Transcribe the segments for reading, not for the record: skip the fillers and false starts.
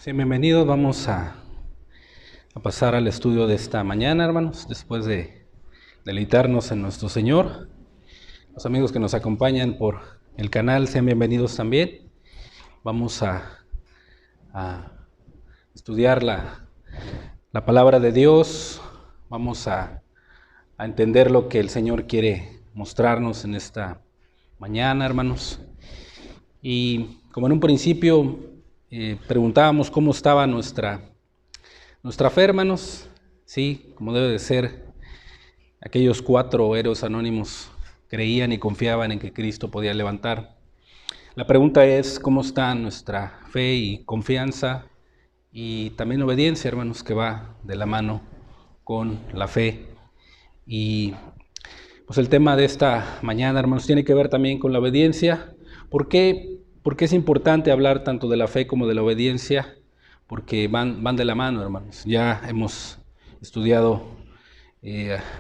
Sí, bienvenidos. Vamos a pasar al estudio de esta mañana, hermanos, después de deleitarnos en nuestro Señor. Los amigos que nos acompañan por el canal, sean bienvenidos también. Vamos a estudiar la palabra de Dios. Vamos a entender lo que el Señor quiere mostrarnos en esta mañana, hermanos. Y como en un principio preguntábamos cómo estaba nuestra fe, hermanos, sí, como debe de ser. Aquellos 4 héroes anónimos creían y confiaban en que Cristo podía levantar. La pregunta es, ¿cómo está nuestra fe y confianza y también obediencia, hermanos, que va de la mano con la fe? Y pues el tema de esta mañana, hermanos, tiene que ver también con la obediencia. ¿Por qué es importante hablar tanto de la fe como de la obediencia? Porque van de la mano, hermanos. Ya hemos estudiado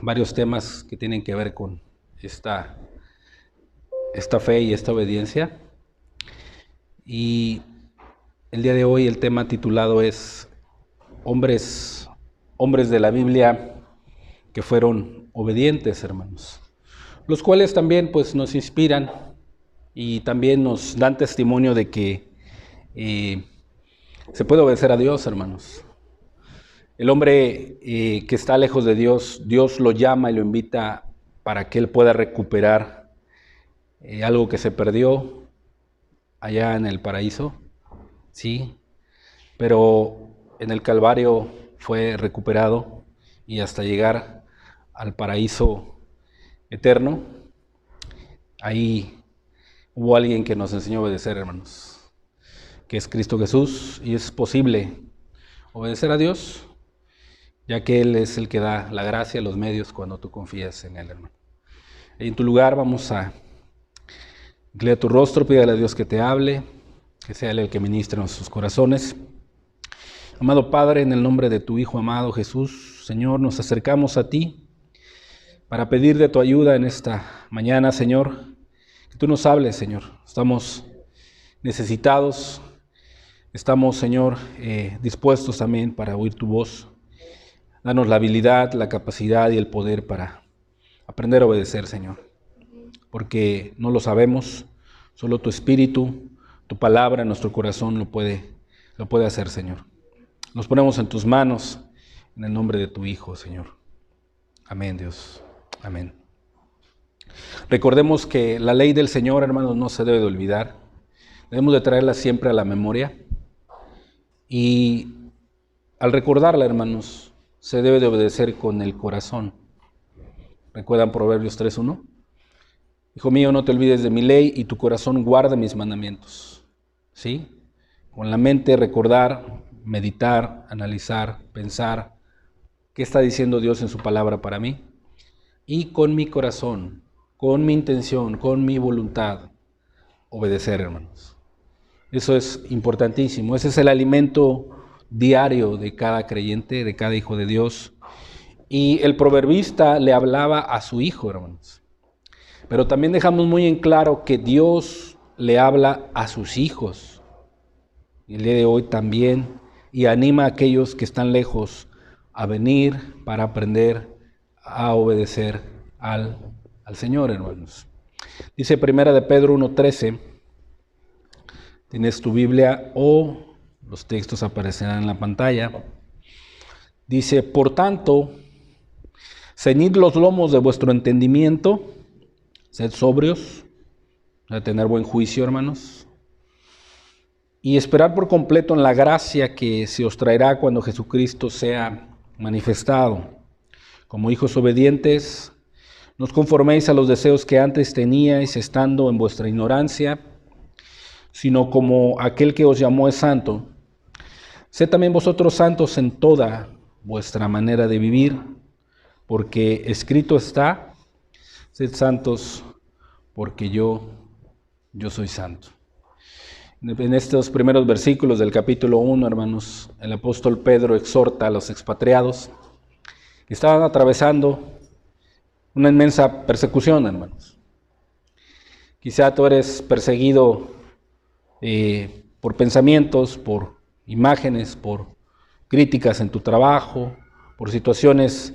varios temas que tienen que ver con esta fe y esta obediencia. Y el día de hoy el tema titulado es hombres de la Biblia que fueron obedientes, hermanos, los cuales también pues nos inspiran y también nos dan testimonio de que se puede obedecer a Dios, hermanos. El hombre que está lejos de Dios, Dios lo llama y lo invita para que él pueda recuperar algo que se perdió allá en el paraíso, sí, pero en el Calvario fue recuperado y hasta llegar al paraíso eterno, ahí hubo alguien que nos enseñó a obedecer, hermanos, que es Cristo Jesús, y es posible obedecer a Dios, ya que Él es el que da la gracia, los medios, cuando tú confías en Él, hermano. En tu lugar vamos a inclinar tu rostro, pídale a Dios que te hable, que sea Él el que ministre en nuestros corazones. Amado Padre, en el nombre de tu Hijo amado Jesús, Señor, nos acercamos a ti para pedir de tu ayuda en esta mañana, Señor, que tú nos hables, Señor. Estamos necesitados, estamos, Señor, dispuestos también para oír tu voz. Danos la habilidad, la capacidad y el poder para aprender a obedecer, Señor, porque no lo sabemos, solo tu Espíritu, tu palabra en nuestro corazón lo puede hacer, Señor. Nos ponemos en tus manos, en el nombre de tu Hijo, Señor. Amén, Dios. Amén. Recordemos que la ley del Señor, hermanos, no se debe de olvidar. Debemos de traerla siempre a la memoria. Y al recordarla, hermanos, se debe de obedecer con el corazón. ¿Recuerdan Proverbios 3:1? Hijo mío, no te olvides de mi ley y tu corazón guarda mis mandamientos. ¿Sí? Con la mente recordar, meditar, analizar, pensar qué está diciendo Dios en su palabra para mí. Y con mi corazón, con mi intención, con mi voluntad, obedecer, hermanos. Eso es importantísimo. Ese es el alimento diario de cada creyente, de cada hijo de Dios. Y el proverbista le hablaba a su hijo, hermanos. Pero también dejamos muy en claro que Dios le habla a sus hijos. Y el día de hoy también, y anima a aquellos que están lejos a venir para aprender a obedecer al Señor, hermanos. Dice 1 de Pedro 1:13. Tienes tu Biblia o los textos aparecerán en la pantalla. Dice, por tanto, ceñid los lomos de vuestro entendimiento, sed sobrios, de tener buen juicio, hermanos, y esperar por completo en la gracia que se os traerá cuando Jesucristo sea manifestado. Como hijos obedientes, no os conforméis a los deseos que antes teníais estando en vuestra ignorancia, sino como aquel que os llamó es santo, sed también vosotros santos en toda vuestra manera de vivir, porque escrito está, sed santos porque yo soy santo. En estos primeros versículos del capítulo 1, hermanos, el apóstol Pedro exhorta a los expatriados que estaban atravesando una inmensa persecución, hermanos. Quizá tú eres perseguido por pensamientos, por imágenes, por críticas en tu trabajo, por situaciones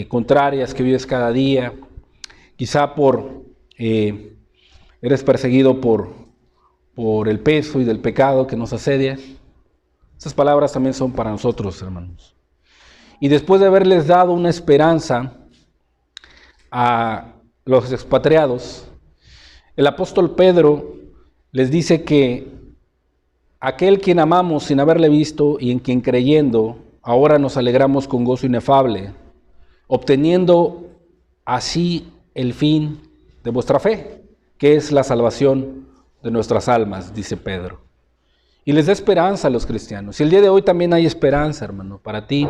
contrarias que vives cada día, quizá eres perseguido por el peso y del pecado que nos asedia. Esas palabras también son para nosotros, hermanos. Y después de haberles dado una esperanza a los expatriados, el apóstol Pedro les dice que aquel quien amamos sin haberle visto y en quien creyendo, ahora nos alegramos con gozo inefable, obteniendo así el fin de vuestra fe, que es la salvación de nuestras almas, dice Pedro. Y les da esperanza a los cristianos. Y el día de hoy también hay esperanza, hermano, para ti.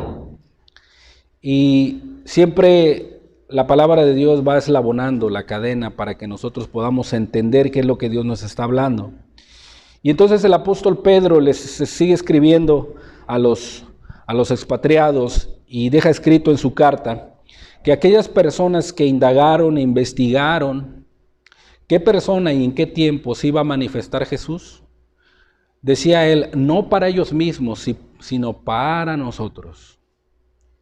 Y siempre la palabra de Dios va eslabonando la cadena para que nosotros podamos entender qué es lo que Dios nos está hablando. Y entonces el apóstol Pedro les sigue escribiendo a los expatriados y deja escrito en su carta que aquellas personas que indagaron e investigaron qué persona y en qué tiempo se iba a manifestar Jesús, decía él, no para ellos mismos, sino para nosotros.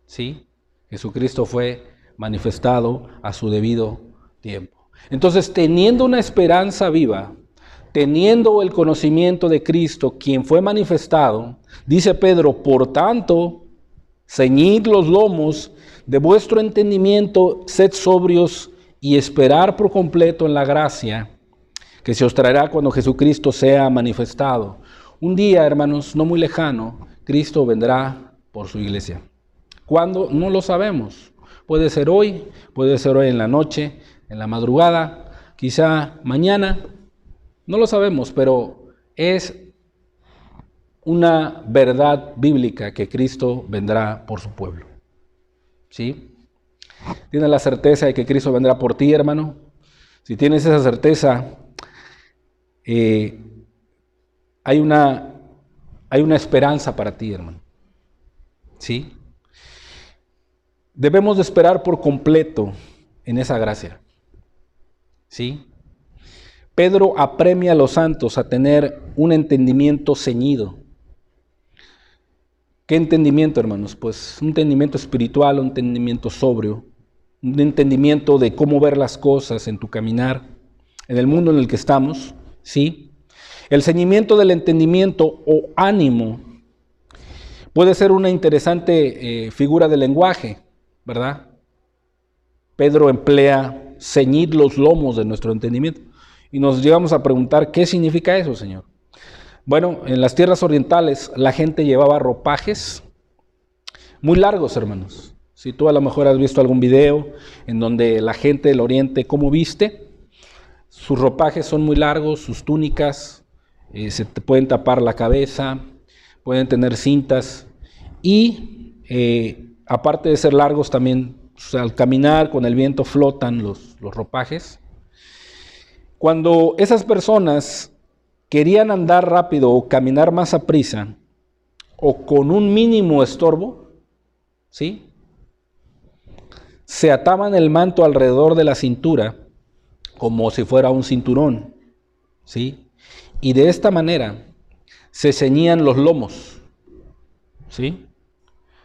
¿Sí? Jesucristo fue manifestado a su debido tiempo. Entonces, teniendo una esperanza viva, teniendo el conocimiento de Cristo, quien fue manifestado, dice Pedro, por tanto, ceñid los lomos de vuestro entendimiento, sed sobrios y esperar por completo en la gracia que se os traerá cuando Jesucristo sea manifestado. Un día, hermanos, no muy lejano, Cristo vendrá por su iglesia. ¿Cuándo? No lo sabemos. Puede ser hoy en la noche, en la madrugada, quizá mañana. No lo sabemos, pero es una verdad bíblica que Cristo vendrá por su pueblo. ¿Sí? ¿Tienes la certeza de que Cristo vendrá por ti, hermano? Si tienes esa certeza, hay una esperanza para ti, hermano. ¿Sí? Debemos de esperar por completo en esa gracia. ¿Sí? Pedro apremia a los santos a tener un entendimiento ceñido. ¿Qué entendimiento, hermanos? Pues un entendimiento espiritual, un entendimiento sobrio, un entendimiento de cómo ver las cosas en tu caminar, en el mundo en el que estamos, ¿sí? El ceñimiento del entendimiento o ánimo puede ser una interesante figura de lenguaje, ¿verdad? Pedro emplea ceñid los lomos de nuestro entendimiento. Y nos llegamos a preguntar, ¿qué significa eso, Señor? Bueno, en las tierras orientales la gente llevaba ropajes muy largos, hermanos. Si tú a lo mejor has visto algún video en donde la gente del oriente, ¿cómo viste? Sus ropajes son muy largos, sus túnicas, se te pueden tapar la cabeza, pueden tener cintas y aparte de ser largos también, pues, al caminar con el viento flotan los ropajes. Cuando esas personas querían andar rápido o caminar más a prisa o con un mínimo estorbo, ¿sí? Se ataban el manto alrededor de la cintura como si fuera un cinturón, ¿sí? Y de esta manera se ceñían los lomos, ¿sí?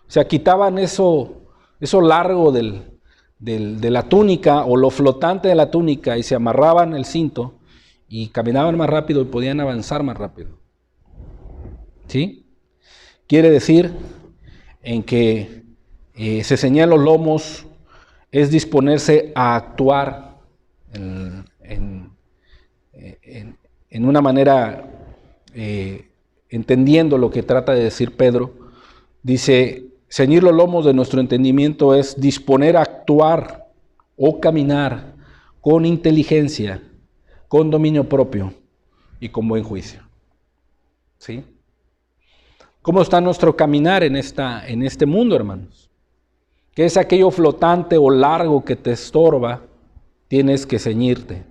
O sea, quitaban eso largo de la túnica o lo flotante de la túnica y se amarraban el cinto y caminaban más rápido y podían avanzar más rápido. ¿Sí? Quiere decir en que se ceñían los lomos es disponerse a actuar en una manera entendiendo lo que trata de decir Pedro. Dice, ceñir los lomos de nuestro entendimiento es disponer a actuar o caminar con inteligencia, con dominio propio y con buen juicio. ¿Sí? ¿Cómo está nuestro caminar en este mundo, hermanos? ¿Qué es aquello flotante o largo que te estorba? Tienes que ceñirte.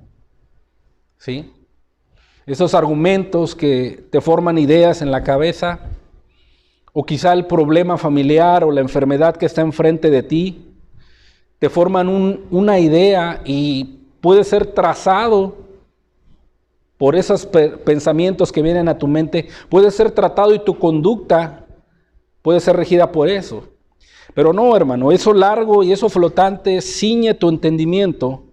¿Sí? Esos argumentos que te forman ideas en la cabeza, o quizá el problema familiar o la enfermedad que está enfrente de ti, te forman una idea y puede ser trazado por esos pensamientos que vienen a tu mente, puedes ser tratado y tu conducta puede ser regida por eso. Pero no, hermano, eso largo y eso flotante ciñe tu entendimiento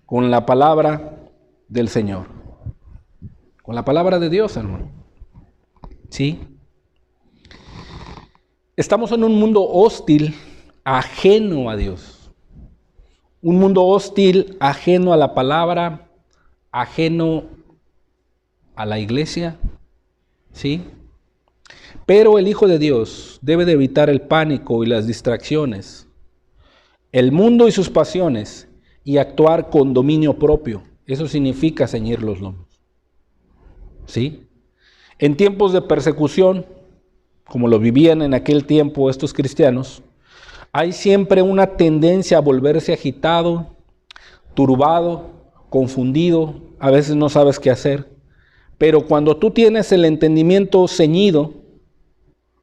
con la palabra del Señor. Con la palabra de Dios, hermano. ¿Sí? Estamos en un mundo hostil, ajeno a Dios. Un mundo hostil, ajeno a la palabra, ajeno a la iglesia. ¿Sí? Pero el Hijo de Dios debe de evitar el pánico y las distracciones, el mundo y sus pasiones, y actuar con dominio propio. Eso significa ceñir los lomos. ¿Sí? En tiempos de persecución, como lo vivían en aquel tiempo estos cristianos, hay siempre una tendencia a volverse agitado, turbado, confundido, a veces no sabes qué hacer. Pero cuando tú tienes el entendimiento ceñido,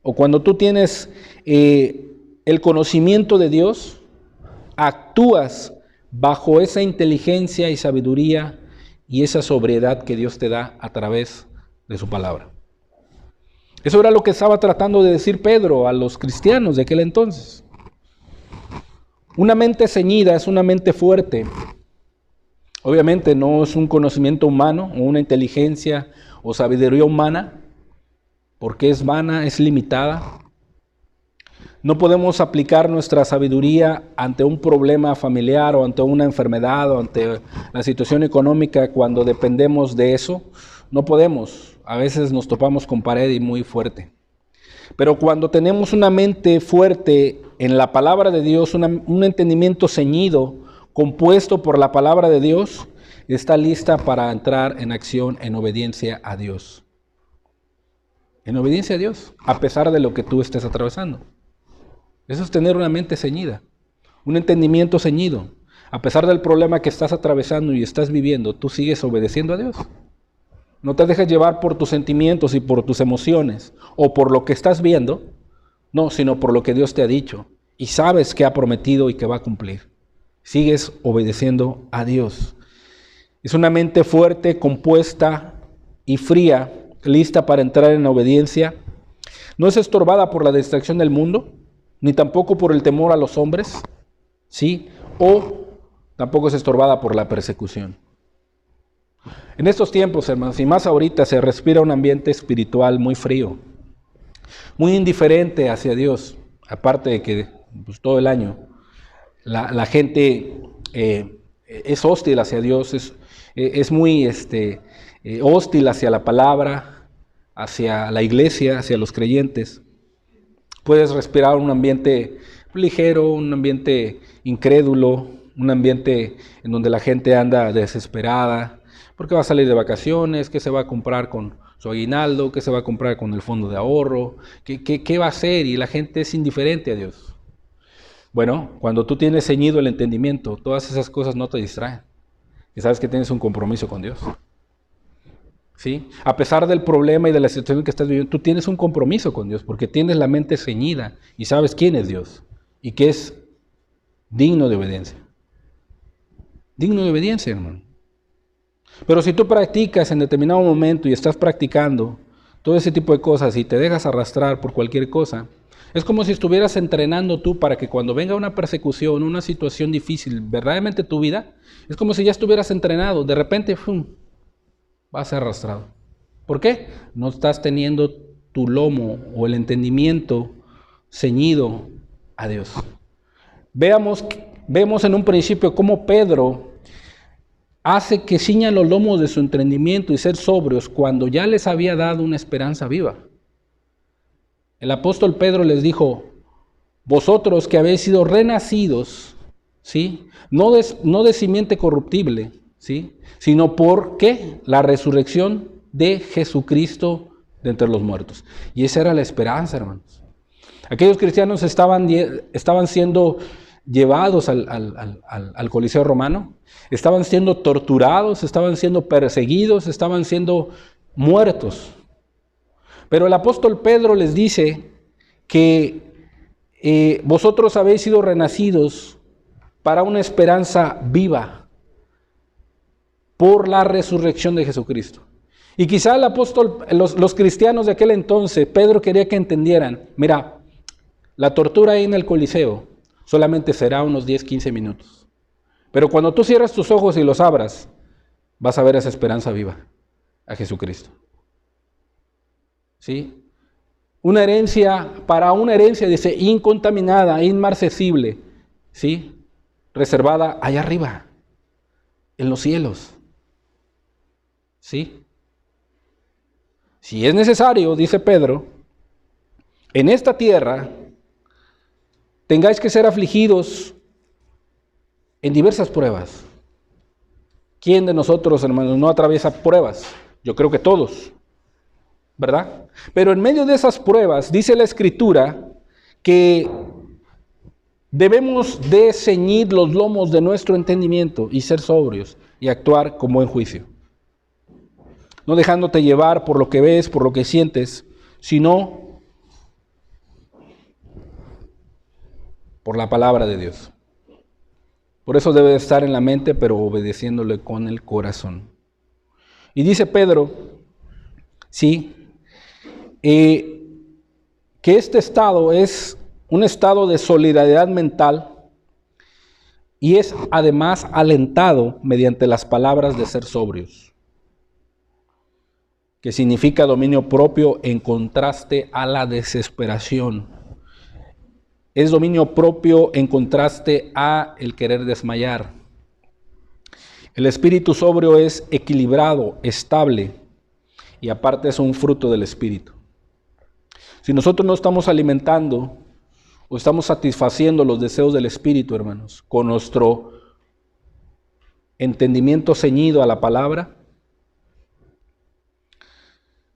o cuando tú tienes el conocimiento de Dios, actúas bajo esa inteligencia y sabiduría y esa sobriedad que Dios te da a través de su palabra. Eso era lo que estaba tratando de decir Pedro a los cristianos de aquel entonces. Una mente ceñida es una mente fuerte. Obviamente no es un conocimiento humano o una inteligencia o sabiduría humana, porque es vana, es limitada. No podemos aplicar nuestra sabiduría ante un problema familiar o ante una enfermedad o ante la situación económica cuando dependemos de eso. No podemos. A veces nos topamos con pared y muy fuerte. Pero cuando tenemos una mente fuerte en la palabra de Dios, un entendimiento ceñido, compuesto por la palabra de Dios, está lista para entrar en acción en obediencia a Dios. En obediencia a Dios, a pesar de lo que tú estés atravesando. Eso es tener una mente ceñida, un entendimiento ceñido. A pesar del problema que estás atravesando y estás viviendo, tú sigues obedeciendo a Dios. No te dejes llevar por tus sentimientos y por tus emociones o por lo que estás viendo, no, sino por lo que Dios te ha dicho y sabes que ha prometido y que va a cumplir. Sigues obedeciendo a Dios. Es una mente fuerte, compuesta y fría, lista para entrar en obediencia. No es estorbada por la distracción del mundo, ni tampoco por el temor a los hombres, ¿sí? O tampoco es estorbada por la persecución. En estos tiempos, hermanos, y más ahorita, se respira un ambiente espiritual muy frío, muy indiferente hacia Dios, aparte de que pues, todo el año la gente es hostil hacia Dios, es muy hostil hacia la palabra, hacia la iglesia, hacia los creyentes. Puedes respirar un ambiente ligero, un ambiente incrédulo, un ambiente en donde la gente anda desesperada, porque va a salir de vacaciones, qué se va a comprar con su aguinaldo, qué se va a comprar con el fondo de ahorro, qué va a hacer, y la gente es indiferente a Dios. Bueno, cuando tú tienes ceñido el entendimiento, todas esas cosas no te distraen, y sabes que tienes un compromiso con Dios. ¿Sí? A pesar del problema y de la situación que estás viviendo, tú tienes un compromiso con Dios, porque tienes la mente ceñida y sabes quién es Dios y que es digno de obediencia. Digno de obediencia, hermano. Pero si tú practicas en determinado momento y estás practicando todo ese tipo de cosas y te dejas arrastrar por cualquier cosa, es como si estuvieras entrenando tú para que cuando venga una persecución, una situación difícil, verdaderamente tu vida, es como si ya estuvieras entrenado. De repente, ¡fum!, vas a ser arrastrado. ¿Por qué? No estás teniendo tu lomo o el entendimiento ceñido a Dios. Vemos en un principio cómo Pedro hace que ciñan los lomos de su entendimiento y ser sobrios cuando ya les había dado una esperanza viva. El apóstol Pedro les dijo: vosotros que habéis sido renacidos, ¿sí? No de simiente corruptible, ¿sí? Sino por ¿qué? La resurrección de Jesucristo de entre los muertos. Y esa era la esperanza, hermanos. Aquellos cristianos estaban siendo llevados al Coliseo Romano, estaban siendo torturados, estaban siendo perseguidos, estaban siendo muertos. Pero el apóstol Pedro les dice que vosotros habéis sido renacidos para una esperanza viva. por la resurrección de Jesucristo. Y quizá el apóstol, los cristianos de aquel entonces, Pedro quería que entendieran, mira, la tortura ahí en el Coliseo solamente será unos 10, 15 minutos. Pero cuando tú cierras tus ojos y los abras, vas a ver esa esperanza viva, a Jesucristo. ¿Sí? Una herencia, dice, incontaminada, inmarcesible, ¿sí? Reservada allá arriba, en los cielos. ¿Sí? Si es necesario, dice Pedro, en esta tierra tengáis que ser afligidos en diversas pruebas. ¿Quién de nosotros, hermanos, no atraviesa pruebas? Yo creo que todos, ¿verdad? Pero en medio de esas pruebas, dice la Escritura que debemos de ceñir los lomos de nuestro entendimiento y ser sobrios y actuar con buen juicio. No dejándote llevar por lo que ves, por lo que sientes, sino por la palabra de Dios. Por eso debe estar en la mente, pero obedeciéndole con el corazón. Y dice Pedro, sí, que este estado es un estado de solidaridad mental y es además alentado mediante las palabras de ser sobrios, que significa dominio propio en contraste a la desesperación. Es dominio propio en contraste a el querer desmayar. El espíritu sobrio es equilibrado, estable, y aparte es un fruto del espíritu. Si nosotros no estamos alimentando o estamos satisfaciendo los deseos del espíritu, hermanos, con nuestro entendimiento ceñido a la palabra,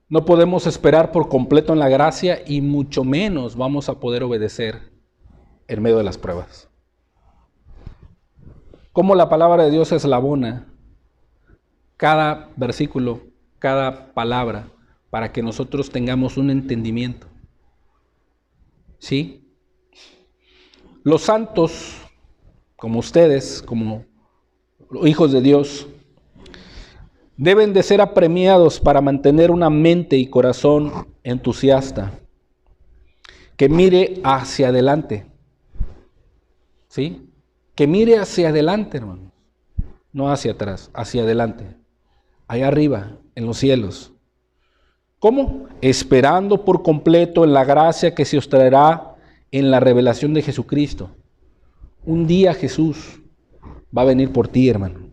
no podemos esperar por completo en la gracia y mucho menos vamos a poder obedecer en medio de las pruebas. Cómo la palabra de Dios eslabona cada versículo, cada palabra, para que nosotros tengamos un entendimiento. ¿Sí? Los santos, como ustedes, como hijos de Dios, deben de ser apremiados para mantener una mente y corazón entusiasta, que mire hacia adelante. ¿Sí? Que mire hacia adelante, hermanos. No hacia atrás, hacia adelante. Allá arriba, en los cielos. ¿Cómo? Esperando por completo en la gracia que se os traerá en la revelación de Jesucristo. Un día Jesús va a venir por ti, hermano.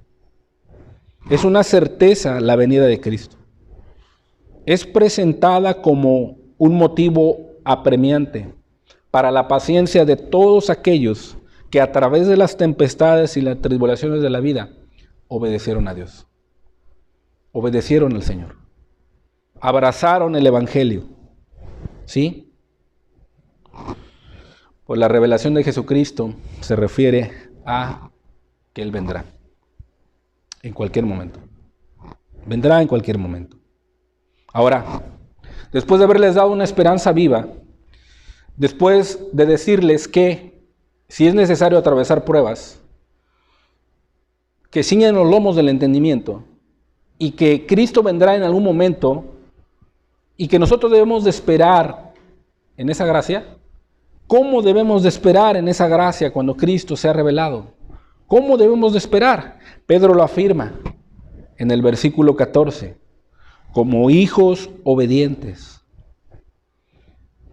Es una certeza la venida de Cristo. Es presentada como un motivo apremiante para la paciencia de todos aquellos que a través de las tempestades y las tribulaciones de la vida obedecieron a Dios. Obedecieron al Señor. Abrazaron el Evangelio. ¿Sí? Pues la revelación de Jesucristo se refiere a que Él vendrá en cualquier momento. Vendrá en cualquier momento. Ahora, después de haberles dado una esperanza viva, después de decirles que si es necesario atravesar pruebas, que ciñan los lomos del entendimiento y que Cristo vendrá en algún momento y que nosotros debemos de esperar en esa gracia. ¿Cómo debemos de esperar en esa gracia cuando Cristo sea revelado? ¿Cómo debemos de esperar? Pedro lo afirma en el versículo 14, como hijos obedientes.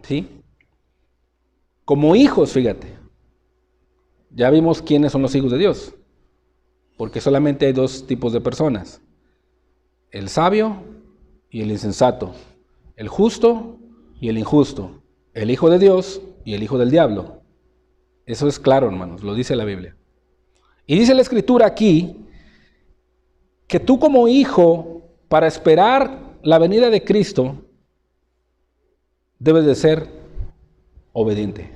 ¿Sí? Como hijos, fíjate. Ya vimos quiénes son los hijos de Dios, porque solamente hay dos tipos de personas: el sabio y el insensato, el justo y el injusto, el hijo de Dios y el hijo del diablo. Eso es claro, hermanos, lo dice la Biblia. Y dice la Escritura aquí que tú como hijo, para esperar la venida de Cristo, debes de ser obediente.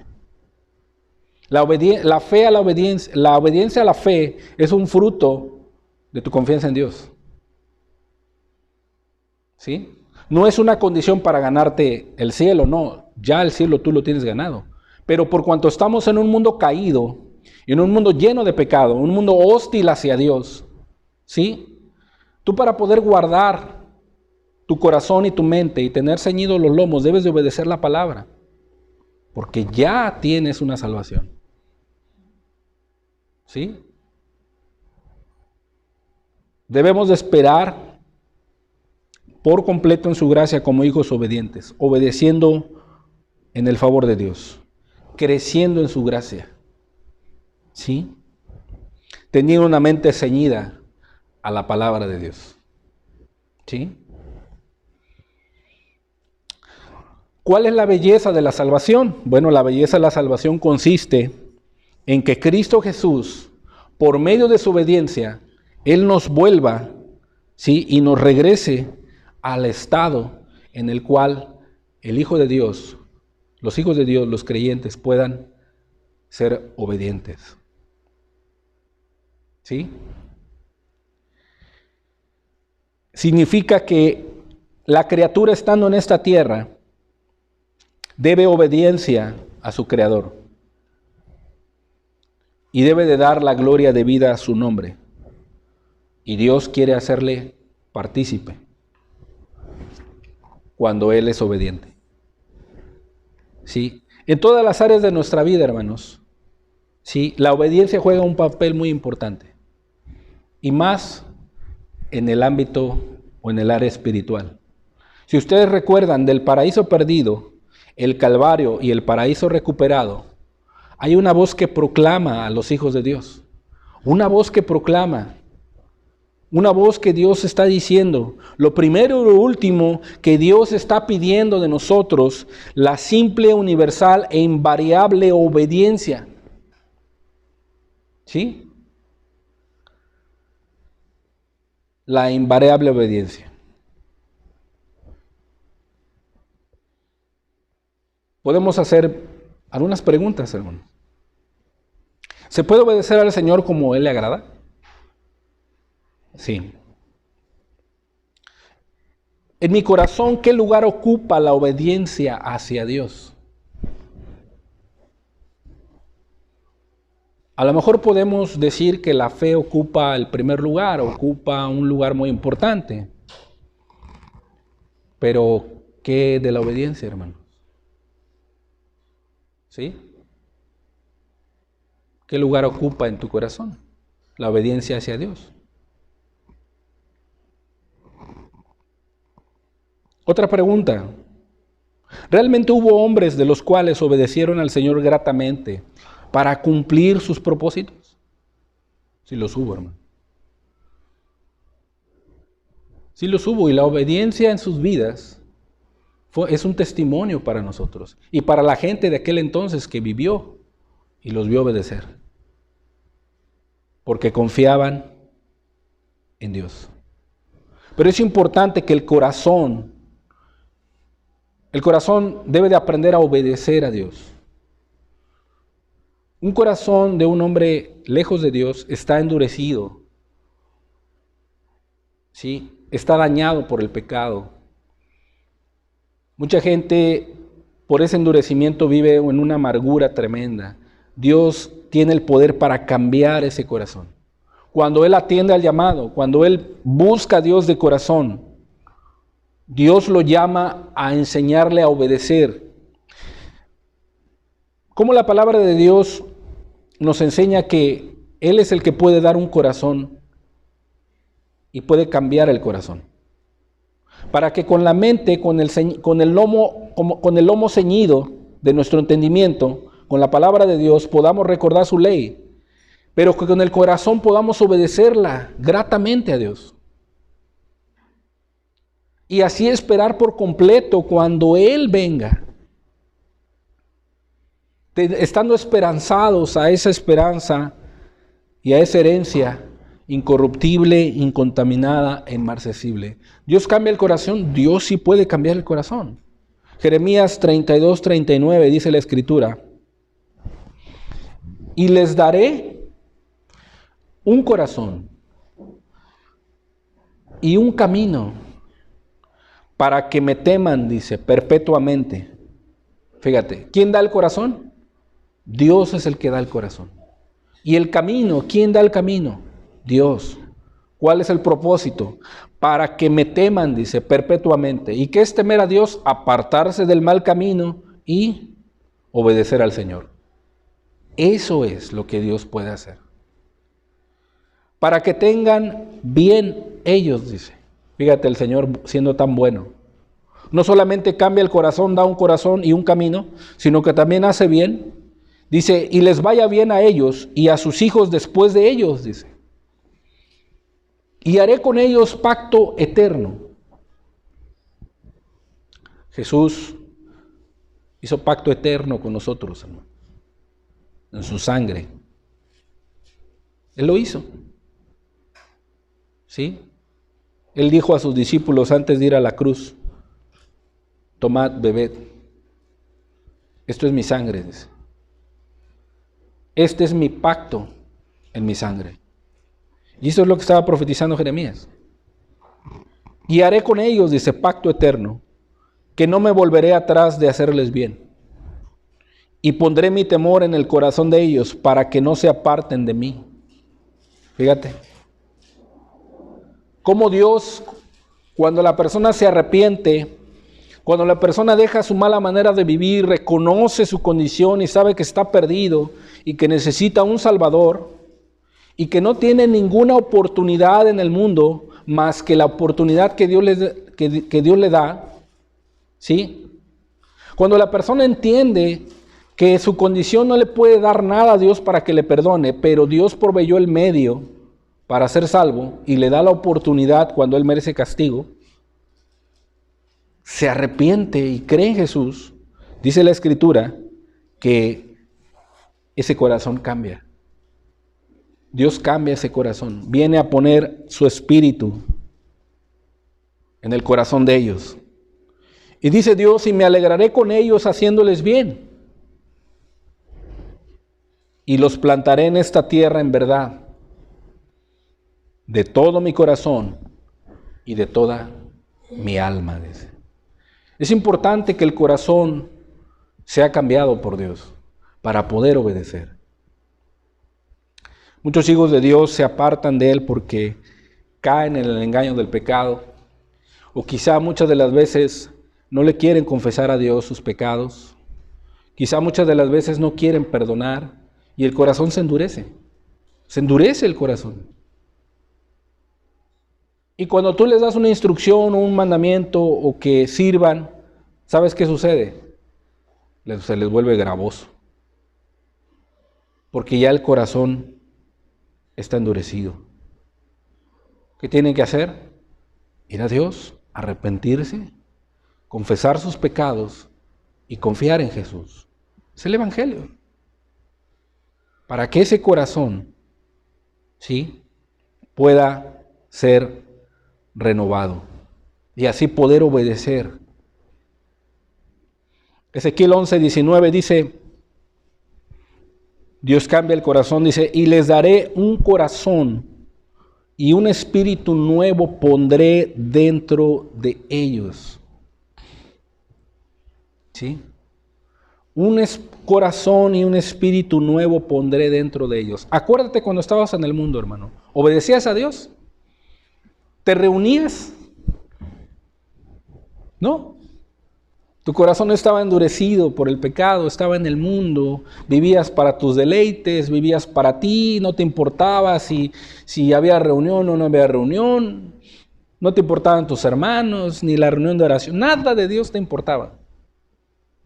La obediencia a la fe es un fruto de tu confianza en Dios. ¿Sí? No es una condición para ganarte el cielo, no. Ya el cielo tú lo tienes ganado. Pero por cuanto estamos en un mundo caído, en un mundo lleno de pecado, un mundo hostil hacia Dios, ¿sí? Tú, para poder guardar tu corazón y tu mente y tener ceñidos los lomos, debes de obedecer la palabra, porque ya tienes una salvación. ¿Sí? Debemos de esperar por completo en su gracia como hijos obedientes, obedeciendo en el favor de Dios, creciendo en su gracia. ¿Sí? Teniendo una mente ceñida a la palabra de Dios. ¿Sí? ¿Cuál es la belleza de la salvación? Bueno, la belleza de la salvación consiste en que Cristo Jesús, por medio de su obediencia, Él nos vuelva, ¿sí?, y nos regrese al estado en el cual el Hijo de Dios, los hijos de Dios, los creyentes, puedan ser obedientes. ¿Sí? Significa que la criatura, estando en esta tierra, debe obediencia a su Creador y debe de dar la gloria debida a su nombre. Y Dios quiere hacerle partícipe cuando Él es obediente. ¿Sí? En todas las áreas de nuestra vida, hermanos, ¿sí?, la obediencia juega un papel muy importante. Y más en el ámbito o en el área espiritual. Si ustedes recuerdan del paraíso perdido, el Calvario y el paraíso recuperado, hay una voz que proclama a los hijos de Dios. Una voz que proclama. Una voz que Dios está diciendo. Lo primero y lo último que Dios está pidiendo de nosotros, la simple, universal e invariable obediencia. ¿Sí? La invariable obediencia. Podemos hacer algunas preguntas, hermano. ¿Se puede obedecer al Señor como Él le agrada? Sí. En mi corazón, ¿qué lugar ocupa la obediencia hacia Dios? A lo mejor podemos decir que la fe ocupa el primer lugar, ocupa un lugar muy importante. Pero, ¿qué de la obediencia, hermanos? ¿Sí? ¿Qué lugar ocupa en tu corazón la obediencia hacia Dios? Otra pregunta. ¿Realmente hubo hombres de los cuales obedecieron al Señor gratamente para cumplir sus propósitos? Sí los hubo, hermano. Sí los hubo, y la obediencia en sus vidas es un testimonio para nosotros y para la gente de aquel entonces que vivió y los vio obedecer, porque confiaban en Dios. Pero es importante que el corazón debe de aprender a obedecer a Dios. Un corazón de un hombre lejos de Dios está endurecido, ¿sí? Está dañado por el pecado. Mucha gente por ese endurecimiento vive en una amargura tremenda. Dios tiene el poder para cambiar ese corazón. Cuando Él atiende al llamado, cuando Él busca a Dios de corazón, Dios lo llama a enseñarle a obedecer. Como la palabra de Dios nos enseña que Él es el que puede dar un corazón y puede cambiar el corazón. Para que con la mente, con el lomo ceñido de nuestro entendimiento, con la palabra de Dios, podamos recordar su ley, pero que con el corazón podamos obedecerla gratamente a Dios. Y así esperar por completo cuando Él venga, estando esperanzados a esa esperanza y a esa herencia incorruptible, incontaminada e inmarcesible. Dios cambia el corazón, Dios sí puede cambiar el corazón. Jeremías 32:39 dice la Escritura: y les daré un corazón y un camino para que me teman, dice, perpetuamente. Fíjate, ¿quién da el corazón? Dios es el que da el corazón. Y el camino, ¿quién da el camino? Dios. ¿Cuál es el propósito? Para que me teman, dice, perpetuamente. ¿Y qué es temer a Dios? Apartarse del mal camino y obedecer al Señor. Eso es lo que Dios puede hacer. Para que tengan bien ellos, dice. Fíjate, el Señor siendo tan bueno. No solamente cambia el corazón, da un corazón y un camino, sino que también hace bien. Dice, y les vaya bien a ellos y a sus hijos después de ellos, dice. Y haré con ellos pacto eterno. Jesús hizo pacto eterno con nosotros, hermano, en su sangre. Él lo hizo. ¿Sí? Él dijo a sus discípulos antes de ir a la cruz, tomad, bebed. Esto es mi sangre, dice. Este es mi pacto en mi sangre. Y eso es lo que estaba profetizando Jeremías. Y haré con ellos, dice, pacto eterno, que no me volveré atrás de hacerles bien. Y pondré mi temor en el corazón de ellos para que no se aparten de mí. Fíjate. Cómo Dios, cuando la persona se arrepiente, cuando la persona deja su mala manera de vivir, reconoce su condición y sabe que está perdido y que necesita un Salvador y que no tiene ninguna oportunidad en el mundo más que la oportunidad que Dios le da, ¿sí? Cuando la persona entiende que su condición no le puede dar nada a Dios para que le perdone, pero Dios proveyó el medio para ser salvo y le da la oportunidad cuando él merece castigo, se arrepiente y cree en Jesús, dice la Escritura que ese corazón cambia. Dios cambia ese corazón, viene a poner su espíritu en el corazón de ellos. Y dice Dios, y me alegraré con ellos haciéndoles bien. Y los plantaré en esta tierra en verdad, de todo mi corazón y de toda mi alma, dice. Es importante que el corazón sea cambiado por Dios para poder obedecer. Muchos hijos de Dios se apartan de Él porque caen en el engaño del pecado, o quizá muchas de las veces no le quieren confesar a Dios sus pecados, quizá muchas de las veces no quieren perdonar y el corazón se endurece el corazón. Y cuando tú les das una instrucción o un mandamiento o que sirvan, ¿sabes qué sucede? Se les vuelve gravoso. Porque ya el corazón está endurecido. ¿Qué tienen que hacer? Ir a Dios, arrepentirse, confesar sus pecados y confiar en Jesús. Es el Evangelio. Para que ese corazón, ¿sí?, pueda ser renovado y así poder obedecer. Ezequiel 11:19 dice, Dios cambia el corazón, dice, y les daré un corazón y un espíritu nuevo pondré dentro de ellos. ¿Sí? Un corazón y un espíritu nuevo pondré dentro de ellos. Acuérdate cuando estabas en el mundo, hermano. ¿Obedecías a Dios? ¿Te reunías? No. Tu corazón estaba endurecido por el pecado, estaba en el mundo, vivías para tus deleites, vivías para ti, no te importaba si había reunión o no había reunión, no te importaban tus hermanos, ni la reunión de oración, nada de Dios te importaba.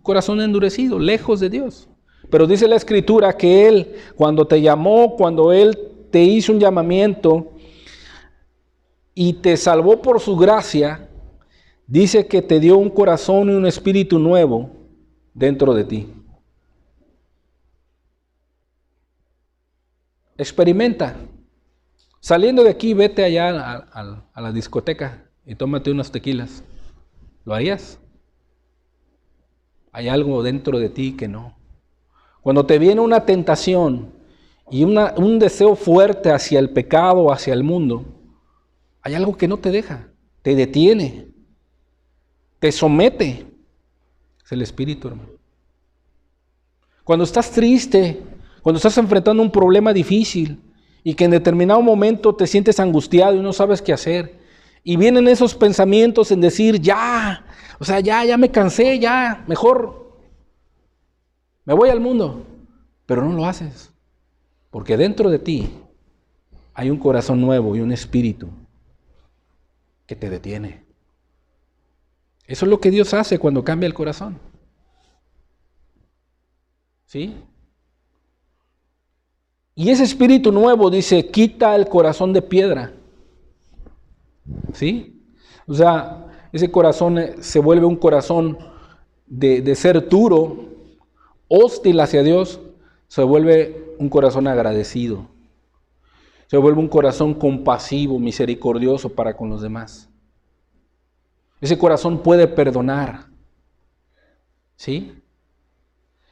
Corazón endurecido, lejos de Dios. Pero dice la Escritura que Él, cuando te llamó, cuando Él te hizo un llamamiento y te salvó por su gracia, dice que te dio un corazón y un espíritu nuevo dentro de ti. Experimenta. Saliendo de aquí, vete allá a la discoteca y tómate unos tequilas. ¿Lo harías? Hay algo dentro de ti que no. Cuando te viene una tentación y un deseo fuerte hacia el pecado, hacia el mundo, hay algo que no te deja, te detiene, te somete. Es el espíritu, hermano. Cuando estás triste, cuando estás enfrentando un problema difícil y que en determinado momento te sientes angustiado y no sabes qué hacer. Y vienen esos pensamientos en decir, ya me cansé, ya, mejor me voy al mundo. Pero no lo haces, porque dentro de ti hay un corazón nuevo y un espíritu que te detiene. Eso es lo que Dios hace cuando cambia el corazón. ¿Sí? Y ese espíritu nuevo, dice, quita el corazón de piedra. ¿Sí? O sea, ese corazón se vuelve un corazón de ser duro, hostil hacia Dios, se vuelve un corazón agradecido. Se vuelve un corazón compasivo, misericordioso para con los demás. Ese corazón puede perdonar. ¿Sí?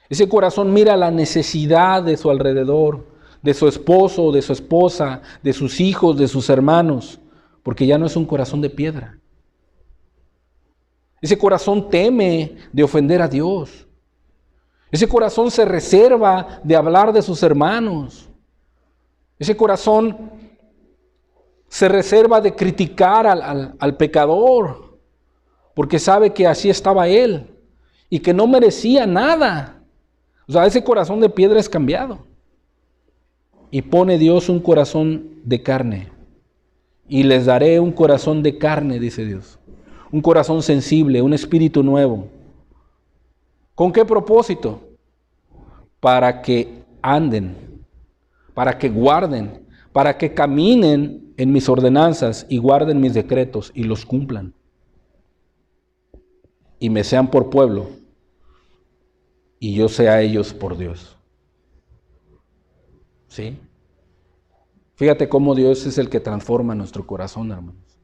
Ese corazón mira la necesidad de su alrededor, de su esposo, de su esposa, de sus hijos, de sus hermanos, porque ya no es un corazón de piedra. Ese corazón teme de ofender a Dios. Ese corazón se reserva de hablar de sus hermanos. Ese corazón se reserva de criticar al pecador, porque sabe que así estaba él y que no merecía nada. O sea, ese corazón de piedra es cambiado. Y pone Dios un corazón de carne. Y les daré un corazón de carne, dice Dios. Un corazón sensible, un espíritu nuevo. ¿Con qué propósito? Para que anden, para que guarden, para que caminen en mis ordenanzas y guarden mis decretos y los cumplan. Y me sean por pueblo y yo sea ellos por Dios. ¿Sí? Fíjate cómo Dios es el que transforma nuestro corazón, hermanos.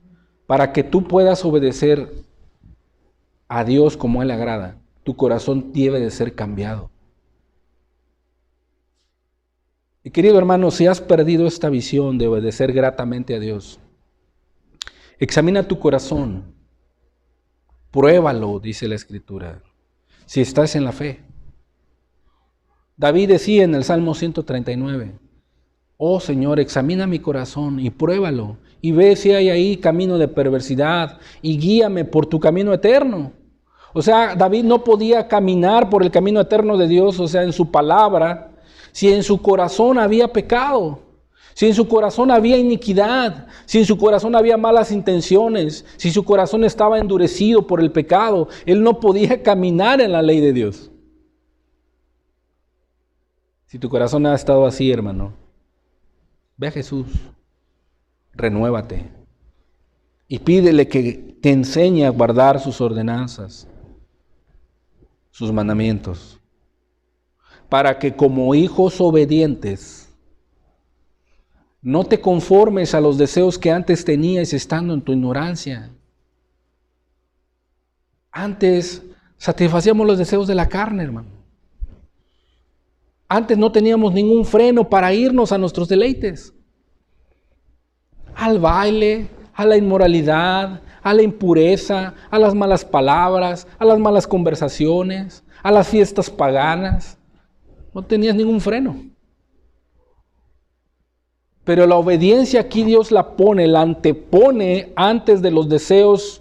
Para que tú puedas obedecer a Dios como Él le agrada, tu corazón debe de ser cambiado. Y querido hermano, si has perdido esta visión de obedecer gratamente a Dios, examina tu corazón, pruébalo, dice la Escritura, si estás en la fe. David decía en el Salmo 139, oh Señor, examina mi corazón y pruébalo, y ve si hay ahí camino de perversidad, y guíame por tu camino eterno. O sea, David no podía caminar por el camino eterno de Dios, o sea, en su palabra, si en su corazón había pecado, si en su corazón había iniquidad, si en su corazón había malas intenciones, si su corazón estaba endurecido por el pecado, él no podía caminar en la ley de Dios. Si tu corazón ha estado así, hermano, ve a Jesús, renuévate y pídele que te enseñe a guardar sus ordenanzas, sus mandamientos, para que como hijos obedientes no te conformes a los deseos que antes tenías estando en tu ignorancia. Antes satisfacíamos los deseos de la carne, hermano. Antes no teníamos ningún freno para irnos a nuestros deleites. Al baile, a la inmoralidad, a la impureza, a las malas palabras, a las malas conversaciones, a las fiestas paganas. No tenías ningún freno. Pero la obediencia aquí Dios la antepone antes de los deseos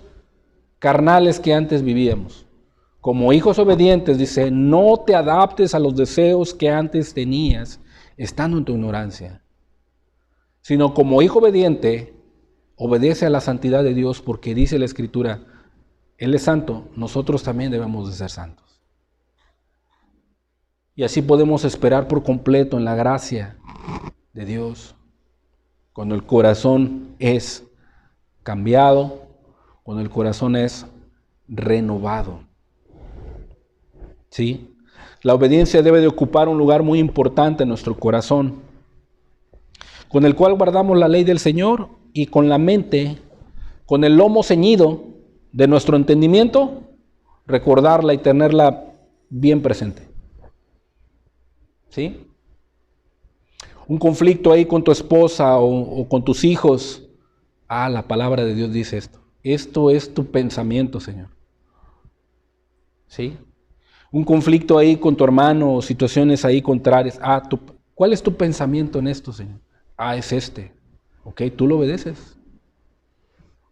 carnales que antes vivíamos. Como hijos obedientes, dice, no te adaptes a los deseos que antes tenías estando en tu ignorancia, sino como hijo obediente, obedece a la santidad de Dios, porque dice la Escritura, Él es santo, nosotros también debemos de ser santos. Y así podemos esperar por completo en la gracia de Dios, cuando el corazón es cambiado, cuando el corazón es renovado. ¿Sí? La obediencia debe de ocupar un lugar muy importante en nuestro corazón, con el cual guardamos la ley del Señor y con la mente, con el lomo ceñido de nuestro entendimiento, recordarla y tenerla bien presente. ¿Sí? Un conflicto ahí con tu esposa o con tus hijos. La palabra de Dios dice esto. Esto es tu pensamiento, Señor. ¿Sí? Un conflicto ahí con tu hermano o situaciones ahí contrarias. ¿Cuál es tu pensamiento en esto, Señor? es este. Ok, tú lo obedeces.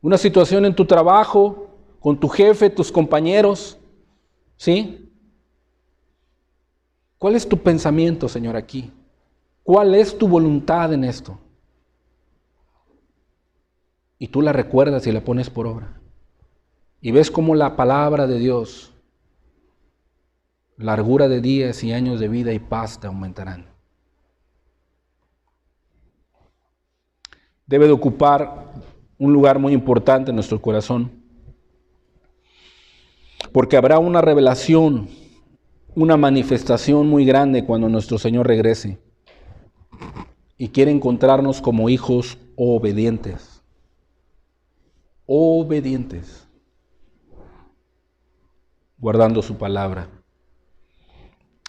Una situación en tu trabajo, con tu jefe, tus compañeros, ¿sí? ¿Cuál es tu pensamiento, Señor, aquí? ¿Cuál es tu voluntad en esto? Y tú la recuerdas y la pones por obra. Y ves cómo la palabra de Dios, largura de días y años de vida y paz te aumentarán. Debe de ocupar un lugar muy importante en nuestro corazón, porque habrá una revelación, una manifestación muy grande cuando nuestro Señor regrese y quiere encontrarnos como hijos obedientes. Obedientes, guardando su palabra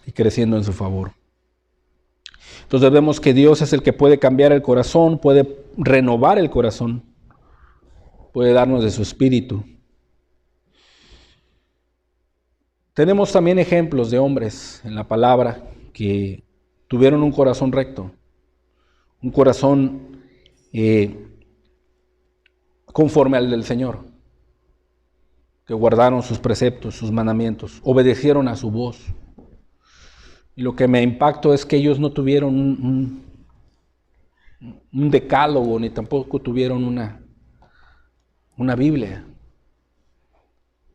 y creciendo en su favor. Entonces vemos que Dios es el que puede cambiar el corazón, puede renovar el corazón, puede darnos de su espíritu. Tenemos también ejemplos de hombres en la palabra que tuvieron un corazón recto, un corazón conforme al del Señor, que guardaron sus preceptos, sus mandamientos, obedecieron a su voz. Y lo que me impactó es que ellos no tuvieron un decálogo, ni tampoco tuvieron una Biblia.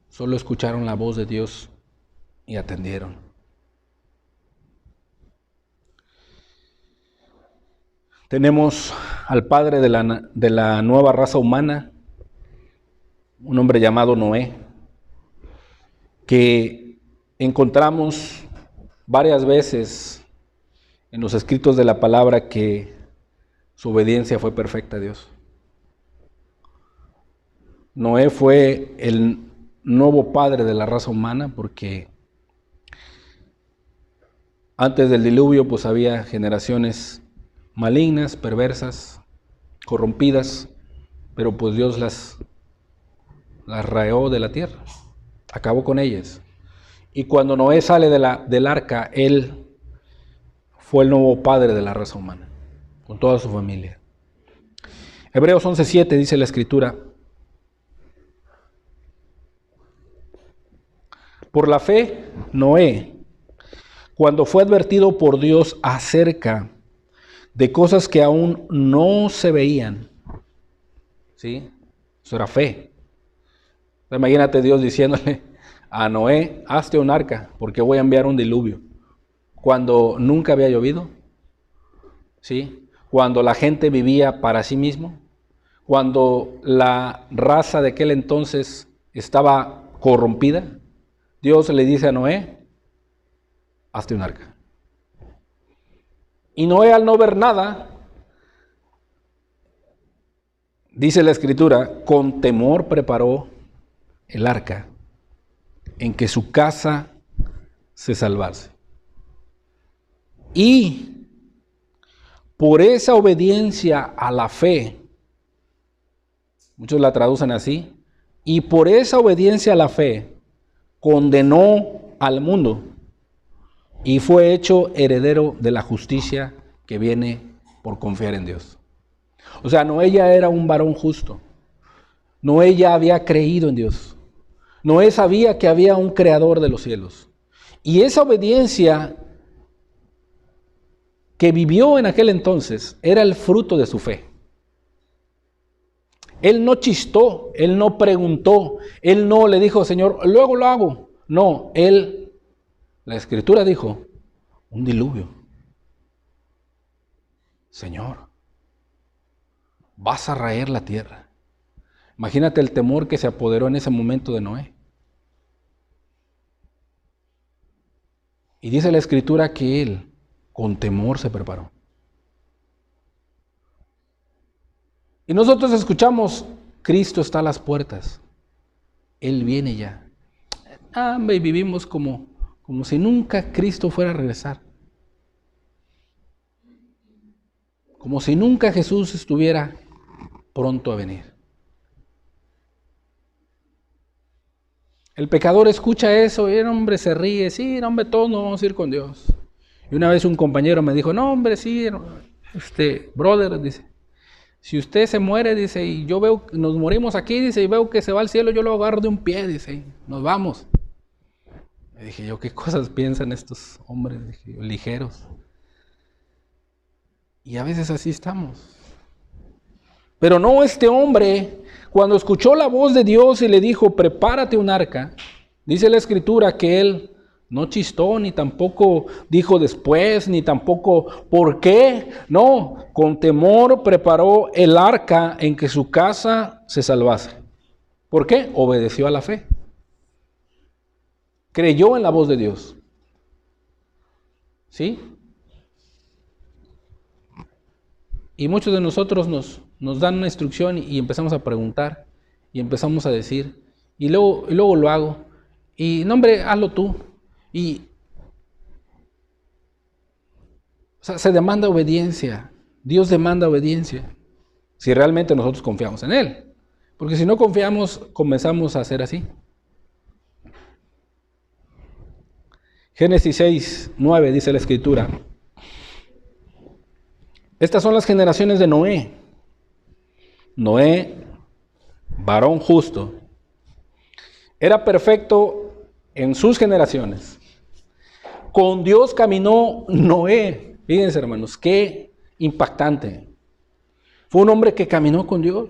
Solo escucharon la voz de Dios y atendieron. Tenemos al padre de la nueva raza humana, un hombre llamado Noé, que encontramos varias veces en los escritos de la palabra que su obediencia fue perfecta a Dios. Noé fue el nuevo padre de la raza humana porque antes del diluvio pues había generaciones malignas, perversas, corrompidas, pero pues Dios las raeó de la tierra, acabó con ellas. Y cuando Noé sale del arca, él fue el nuevo padre de la raza humana, con toda su familia. Hebreos 11:7 dice la Escritura: por la fe, Noé, cuando fue advertido por Dios acerca de cosas que aún no se veían, ¿sí? Eso era fe. Imagínate Dios diciéndole a Noé: hazte un arca, porque voy a enviar un diluvio. Cuando nunca había llovido, ¿sí? Cuando la gente vivía para sí mismo, cuando la raza de aquel entonces estaba corrompida, Dios le dice a Noé: hazte un arca. Y Noé, al no ver nada, dice la Escritura, con temor preparó el arca en que su casa se salvase. Y por esa obediencia a la fe, muchos la traducen así, y por esa obediencia a la fe, condenó al mundo y fue hecho heredero de la justicia que viene por confiar en Dios. O sea, Noé ya era un varón justo. Noé ya había creído en Dios. Noé sabía que había un creador de los cielos. Y esa obediencia que vivió en aquel entonces era el fruto de su fe. Él no chistó, él no preguntó, él no le dijo: Señor, luego lo hago. No, la Escritura dijo: un diluvio. Señor, vas a raer la tierra. Imagínate el temor que se apoderó en ese momento de Noé. Y dice la Escritura que él con temor se preparó. Y nosotros escuchamos: Cristo está a las puertas. Él viene ya. Y vivimos como si nunca Cristo fuera a regresar. Como si nunca Jesús estuviera pronto a venir. El pecador escucha eso y el hombre se ríe: sí, hombre, todos nos vamos a ir con Dios. Y una vez un compañero me dijo: no, hombre, sí, brother, dice, si usted se muere, dice, y yo veo, nos morimos aquí, dice, y veo que se va al cielo, yo lo agarro de un pie, dice, y nos vamos. Y dije yo, ¿qué cosas piensan estos hombres? Dije yo, ligeros. Y a veces así estamos. Pero no, este hombre, cuando escuchó la voz de Dios y le dijo, prepárate un arca, dice la Escritura que él no chistó, ni tampoco dijo después, ni tampoco ¿por qué? No, con temor preparó el arca en que su casa se salvase. ¿Por qué? Obedeció a la fe. Creyó en la voz de Dios. ¿Sí? Y muchos de nosotros nos dan una instrucción y empezamos a preguntar, y empezamos a decir, y luego lo hago, y no hombre, hazlo tú. Y o sea, se demanda obediencia. Dios demanda obediencia. Si realmente nosotros confiamos en Él. Porque si no confiamos, comenzamos a hacer así. Génesis 6:9 dice la Escritura. Estas son las generaciones de Noé. Noé, varón justo, era perfecto en sus generaciones. Con Dios caminó Noé. Fíjense, hermanos, qué impactante. Fue un hombre que caminó con Dios,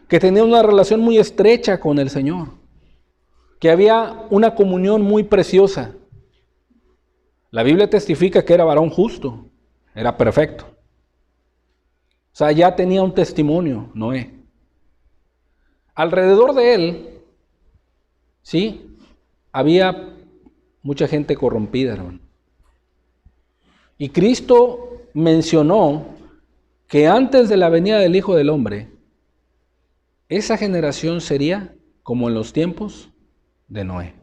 que tenía una relación muy estrecha con el Señor, que había una comunión muy preciosa. La Biblia testifica que era varón justo, era perfecto. O sea, ya tenía un testimonio, Noé. Alrededor de él, sí, había mucha gente corrompida, hermano. Y Cristo mencionó que antes de la venida del Hijo del Hombre, esa generación sería como en los tiempos de Noé.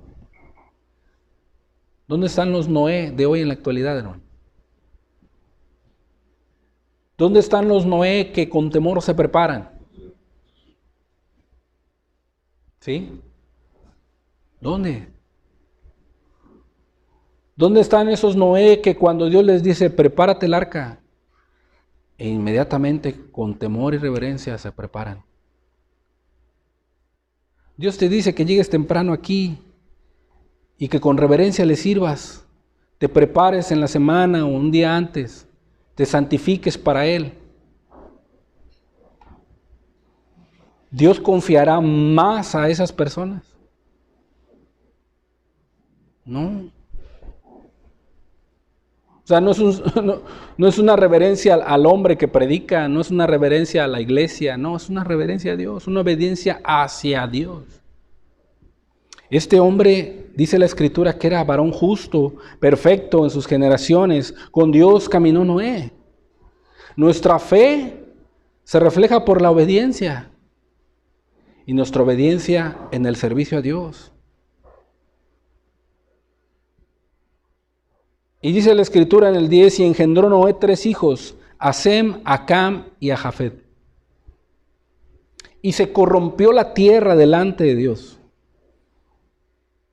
¿Dónde están los Noé de hoy en la actualidad, hermano? ¿Dónde están los Noé que con temor se preparan? ¿Sí? ¿Dónde? ¿Dónde están esos Noé que cuando Dios les dice, prepárate el arca, e inmediatamente con temor y reverencia se preparan? Dios te dice que llegues temprano aquí y que con reverencia le sirvas, te prepares en la semana o un día antes, te santifiques para Él. ¿Dios confiará más a esas personas? No. O sea, no es una reverencia al hombre que predica, no es una reverencia a la iglesia, no, es una reverencia a Dios, una obediencia hacia Dios. Este hombre, dice la Escritura, que era varón justo, perfecto en sus generaciones, con Dios caminó Noé. Nuestra fe se refleja por la obediencia y nuestra obediencia en el servicio a Dios. Y dice la Escritura en el 10, y engendró Noé 3 hijos, a Sem, a Cam y a Jafet. Y se corrompió la tierra delante de Dios,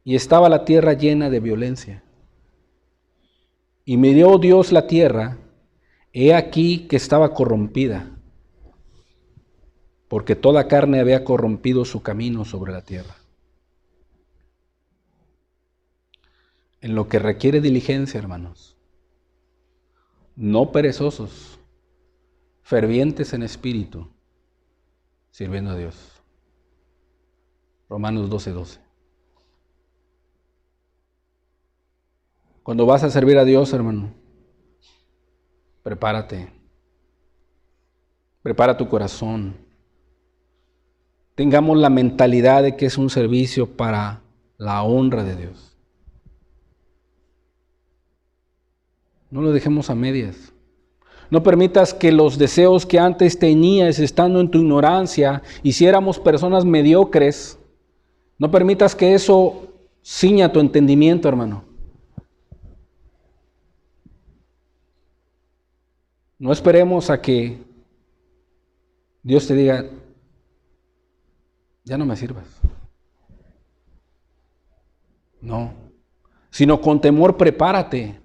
y estaba la tierra llena de violencia. Y miró Dios la tierra, he aquí que estaba corrompida, porque toda carne había corrompido su camino sobre la tierra. En lo que requiere diligencia, hermanos, no perezosos, fervientes en espíritu, sirviendo a Dios. Romanos 12:12. Cuando vas a servir a Dios, hermano, prepárate. Prepara tu corazón. Tengamos la mentalidad de que es un servicio para la honra de Dios. No lo dejemos a medias. No permitas que los deseos que antes tenías estando en tu ignorancia, hiciéramos personas mediocres. No permitas que eso ciña tu entendimiento, hermano. No esperemos a que Dios te diga, ya no me sirvas. No, sino con temor prepárate.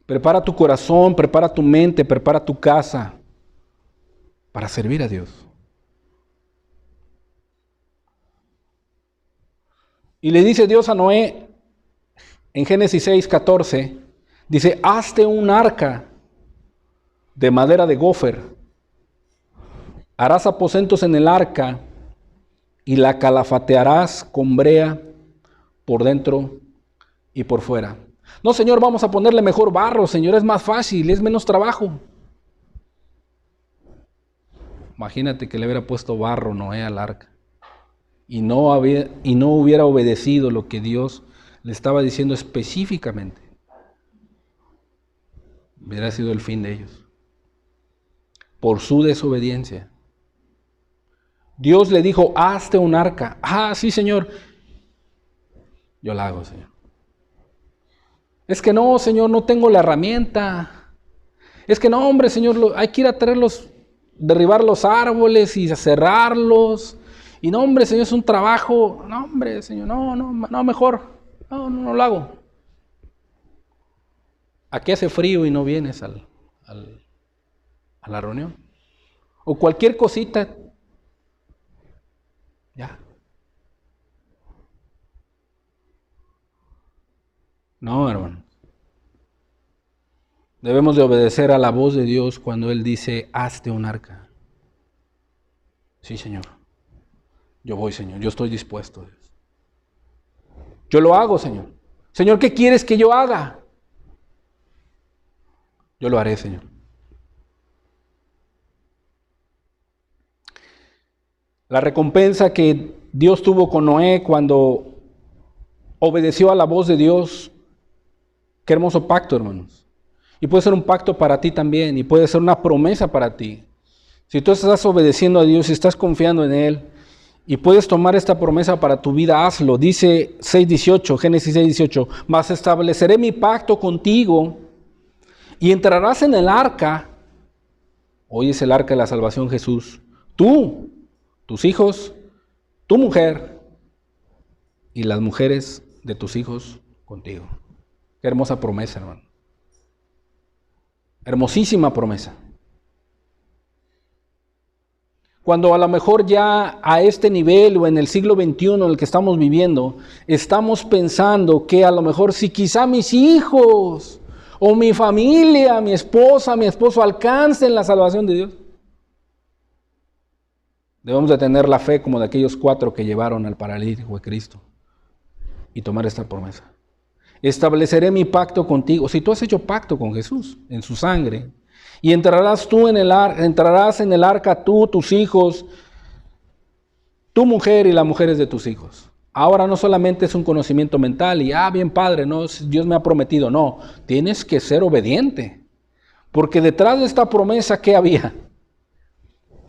Prepara tu corazón, prepara tu mente, prepara tu casa para servir a Dios. Y le dice Dios a Noé en Génesis 6:14, dice, hazte un arca de madera de gofer, harás aposentos en el arca y la calafatearás con brea por dentro y por fuera. No, Señor, vamos a ponerle mejor barro, Señor, es más fácil, es menos trabajo. Imagínate que le hubiera puesto barro Noé al arca y no hubiera obedecido lo que Dios le estaba diciendo específicamente. Hubiera sido el fin de ellos. Por su desobediencia. Dios le dijo, hazte un arca. Ah, sí, Señor. Yo la hago, Señor. Es que no, Señor, no tengo la herramienta. Es que no, hombre, Señor, hay que ir a derribar los árboles y cerrarlos. Y no, hombre, Señor, es un trabajo. No, hombre, Señor, no, mejor. No lo hago. Aquí hace frío y no vienes a la reunión. O cualquier cosita. Ya. No, hermano. Debemos de obedecer a la voz de Dios cuando Él dice, hazte un arca. Sí, Señor. Yo voy, Señor. Yo estoy dispuesto. Yo lo hago, Señor. Señor, ¿qué quieres que yo haga? Yo lo haré, Señor. La recompensa que Dios tuvo con Noé cuando obedeció a la voz de Dios. Qué hermoso pacto, hermanos. Y puede ser un pacto para ti también, y puede ser una promesa para ti. Si tú estás obedeciendo a Dios y estás confiando en Él, y puedes tomar esta promesa para tu vida, hazlo. Dice 6:18, Génesis 6:18, mas estableceré mi pacto contigo, y entrarás en el arca. Hoy es el arca de la salvación, Jesús. Tú, tus hijos, tu mujer, y las mujeres de tus hijos contigo. Qué hermosa promesa, hermano. Hermosísima promesa. Cuando a lo mejor ya a este nivel o en el siglo XXI en el que estamos viviendo, estamos pensando que a lo mejor si quizá mis hijos o mi familia, mi esposa, mi esposo alcancen la salvación de Dios. Debemos de tener la fe como de aquellos 4 que llevaron al paralítico de Cristo y tomar esta promesa. Estableceré mi pacto contigo. Si tú has hecho pacto con Jesús en su sangre, y entrarás en el arca tú, tus hijos, tu mujer y las mujeres de tus hijos. Ahora no solamente es un conocimiento mental y bien padre, no, Dios me ha prometido, no, tienes que ser obediente, porque detrás de esta promesa, ¿qué había?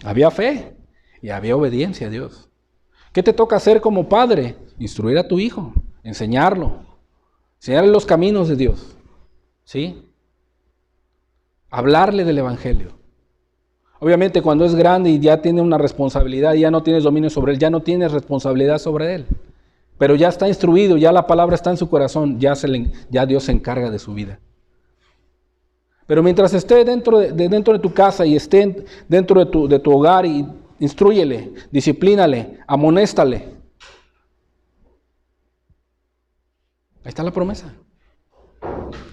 Había fe y había obediencia a Dios. ¿Qué te toca hacer como padre? Instruir a tu hijo, enseñarle los caminos de Dios, ¿sí? Hablarle del Evangelio. Obviamente cuando es grande y ya tiene una responsabilidad, ya no tienes dominio sobre él, ya no tienes responsabilidad sobre él, pero ya está instruido, ya la palabra está en su corazón, ya Dios se encarga de su vida. Pero mientras esté dentro de tu casa y esté dentro de tu hogar, y instrúyele, disciplínale, amonéstale. Ahí está la promesa.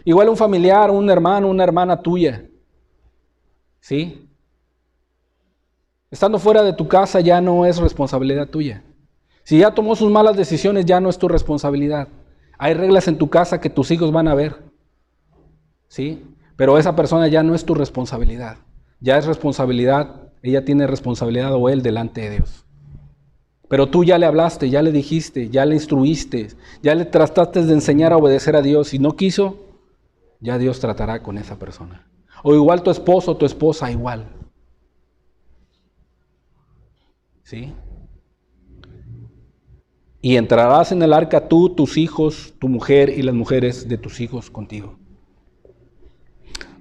Igual un familiar, un hermano, una hermana tuya, ¿sí? Estando fuera de tu casa ya no es responsabilidad tuya. Si ya tomó sus malas decisiones, ya no es tu responsabilidad. Hay reglas en tu casa que tus hijos van a ver, ¿sí? Pero esa persona ya no es tu responsabilidad. Ya es responsabilidad, ella tiene responsabilidad o él delante de Dios. Pero tú ya le hablaste, ya le dijiste, ya le instruiste, ya le trataste de enseñar a obedecer a Dios. Si no quiso, ya Dios tratará con esa persona. O igual tu esposo o tu esposa, igual. ¿Sí? Y entrarás en el arca tú, tus hijos, tu mujer y las mujeres de tus hijos contigo.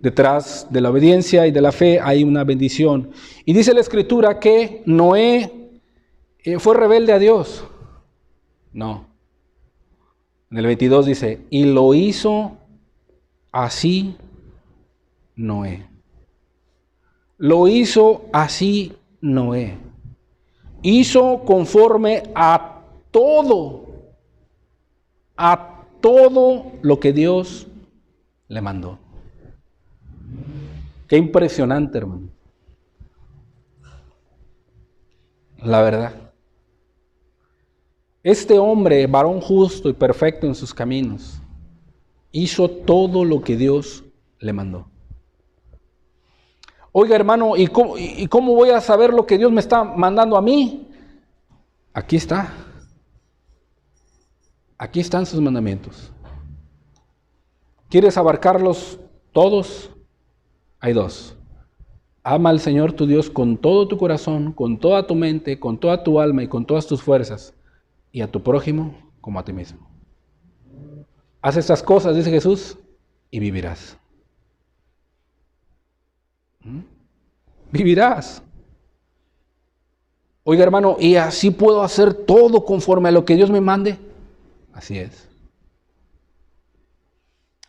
Detrás de la obediencia y de la fe hay una bendición. Y dice la Escritura que Noé fue rebelde a Dios. No. En el 22 dice, y lo hizo así Noé. Lo hizo así Noé. Hizo conforme a todo lo que Dios le mandó. Qué impresionante, hermano. La verdad. Este hombre, varón justo y perfecto en sus caminos, hizo todo lo que Dios le mandó. Oiga, hermano, ¿y cómo voy a saber lo que Dios me está mandando a mí? Aquí está. Aquí están sus mandamientos. ¿Quieres abarcarlos todos? Hay dos. Ama al Señor tu Dios con todo tu corazón, con toda tu mente, con toda tu alma y con todas tus fuerzas, y a tu prójimo como a ti mismo. Haz estas cosas, dice Jesús, y vivirás. Vivirás. Oiga, hermano, ¿y así puedo hacer todo conforme a lo que Dios me mande? Así es.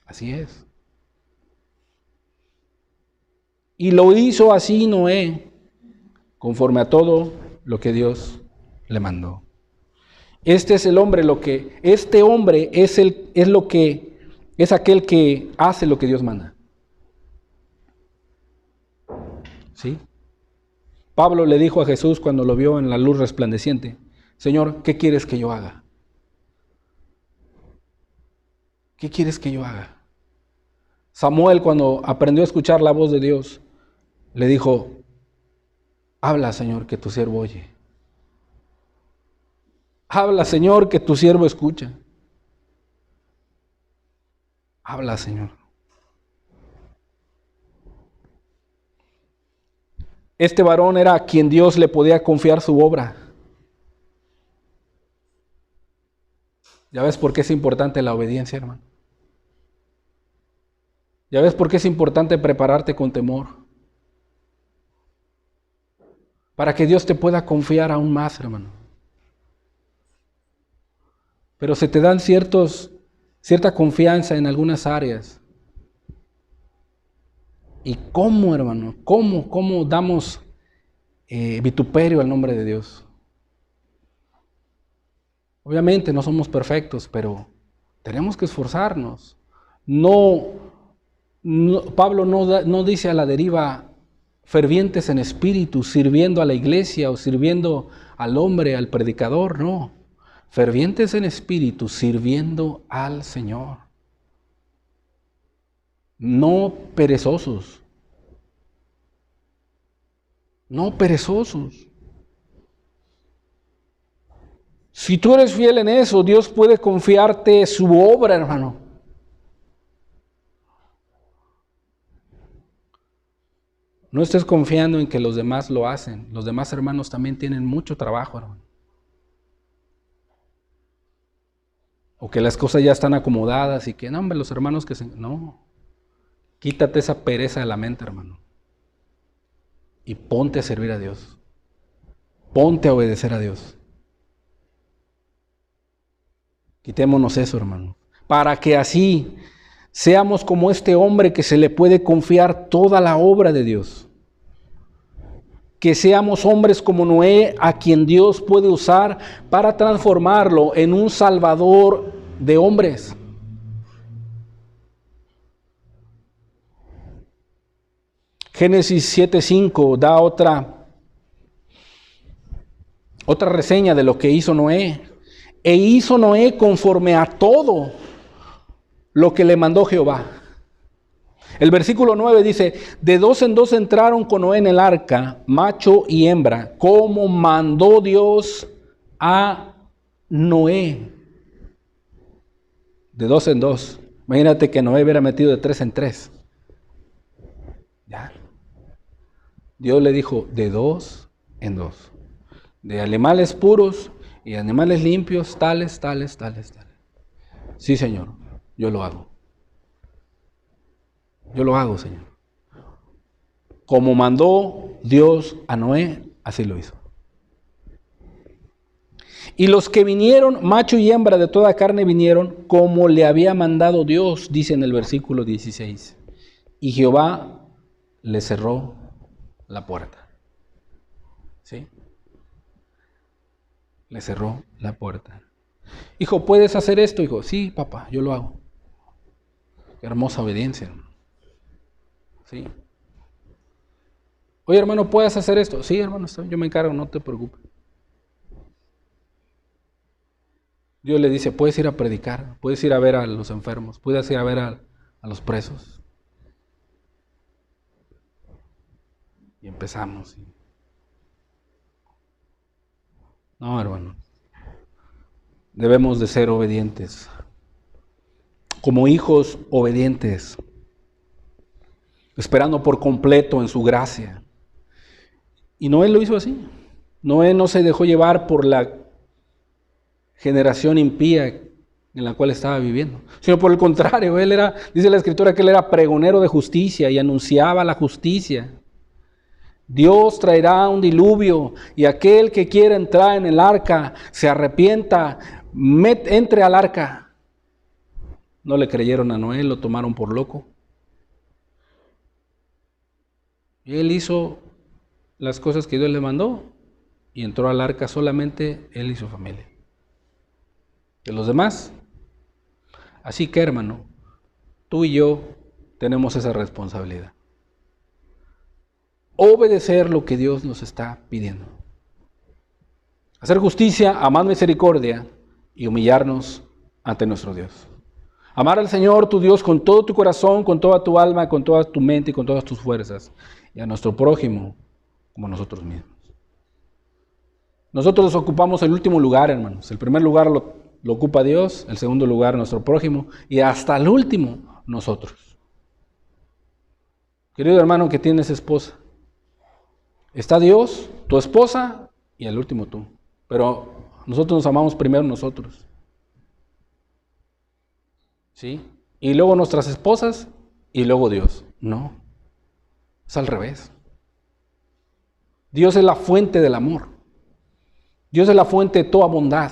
Así es. Y lo hizo así Noé, conforme a todo lo que Dios le mandó. Este es el hombre, este hombre es aquel que hace lo que Dios manda. ¿Sí? Pablo le dijo a Jesús cuando lo vio en la luz resplandeciente: Señor, ¿qué quieres que yo haga? ¿Qué quieres que yo haga? Samuel, cuando aprendió a escuchar la voz de Dios, le dijo: habla, Señor, que tu siervo oye. Habla, Señor, que tu siervo escucha. Habla, Señor. Este varón era a quien Dios le podía confiar su obra. ¿Ya ves por qué es importante la obediencia, hermano? ¿Ya ves por qué es importante prepararte con temor? Para que Dios te pueda confiar aún más, hermano. Pero se te dan cierta confianza en algunas áreas. ¿Y cómo, hermano? ¿Cómo damos vituperio al nombre de Dios? Obviamente no somos perfectos, pero tenemos que esforzarnos. Pablo no dice a la deriva fervientes en espíritu, sirviendo a la iglesia o sirviendo al hombre, al predicador, no. Fervientes en espíritu, sirviendo al Señor. No perezosos. No perezosos. Si tú eres fiel en eso, Dios puede confiarte su obra, hermano. No estés confiando en que los demás lo hacen. Los demás hermanos también tienen mucho trabajo, hermano. O que las cosas ya están acomodadas y que, no, hombre, los hermanos que se... No. Quítate esa pereza de la mente, hermano. Y ponte a servir a Dios. Ponte a obedecer a Dios. Quitémonos eso, hermano. Para que así seamos como este hombre que se le puede confiar toda la obra de Dios. Que seamos hombres como Noé, a quien Dios puede usar para transformarlo en un salvador de hombres. Génesis 7:5 da otra reseña de lo que hizo Noé. E hizo Noé conforme a todo lo que le mandó Jehová. El versículo 9 dice: de dos en dos entraron con Noé en el arca, macho y hembra, como mandó Dios a Noé. De dos en dos. Imagínate que Noé hubiera metido de tres en tres. Ya. Dios le dijo: de dos en dos. De animales puros y animales limpios, tales. Sí, Señor, yo lo hago. Yo lo hago, Señor. Como mandó Dios a Noé, así lo hizo. Y los que vinieron, macho y hembra de toda carne vinieron, como le había mandado Dios, dice en el versículo 16. y Jehová le cerró la puerta. ¿Sí? Le cerró la puerta. Hijo, ¿puedes hacer esto? Hijo, sí, papá, yo lo hago. Qué hermosa obediencia. ¿Sí? Oye, hermano, ¿puedes hacer esto? Sí, hermano, yo me encargo, no te preocupes. Dios le dice, puedes ir a predicar, puedes ir a ver a los enfermos, puedes ir a ver a los presos. Y empezamos. No, hermano. Debemos de ser obedientes. Como hijos obedientes. Esperando por completo en su gracia. Y Noé lo hizo así. Noé no se dejó llevar por la generación impía en la cual estaba viviendo, sino por el contrario, él era, dice la Escritura, que él era pregonero de justicia y anunciaba la justicia. Dios traerá un diluvio y aquel que quiera entrar en el arca, se arrepienta, entre al arca. No le creyeron a Noé, lo tomaron por loco. Y él hizo las cosas que Dios le mandó y entró al arca solamente él y su familia. De los demás. Así que, hermano, tú y yo tenemos esa responsabilidad. Obedecer lo que Dios nos está pidiendo. Hacer justicia, amar misericordia y humillarnos ante nuestro Dios. Amar al Señor tu Dios con todo tu corazón, con toda tu alma, con toda tu mente y con todas tus fuerzas. Y a nuestro prójimo como nosotros mismos. Nosotros ocupamos el último lugar, hermanos. El primer lugar lo ocupa Dios, el segundo lugar nuestro prójimo y hasta el último nosotros. Querido hermano que tienes esposa, está Dios, tu esposa y el último tú. Pero nosotros nos amamos primero nosotros. ¿Sí? Y luego nuestras esposas y luego Dios. No, es al revés. Dios es la fuente del amor. Dios es la fuente de toda bondad.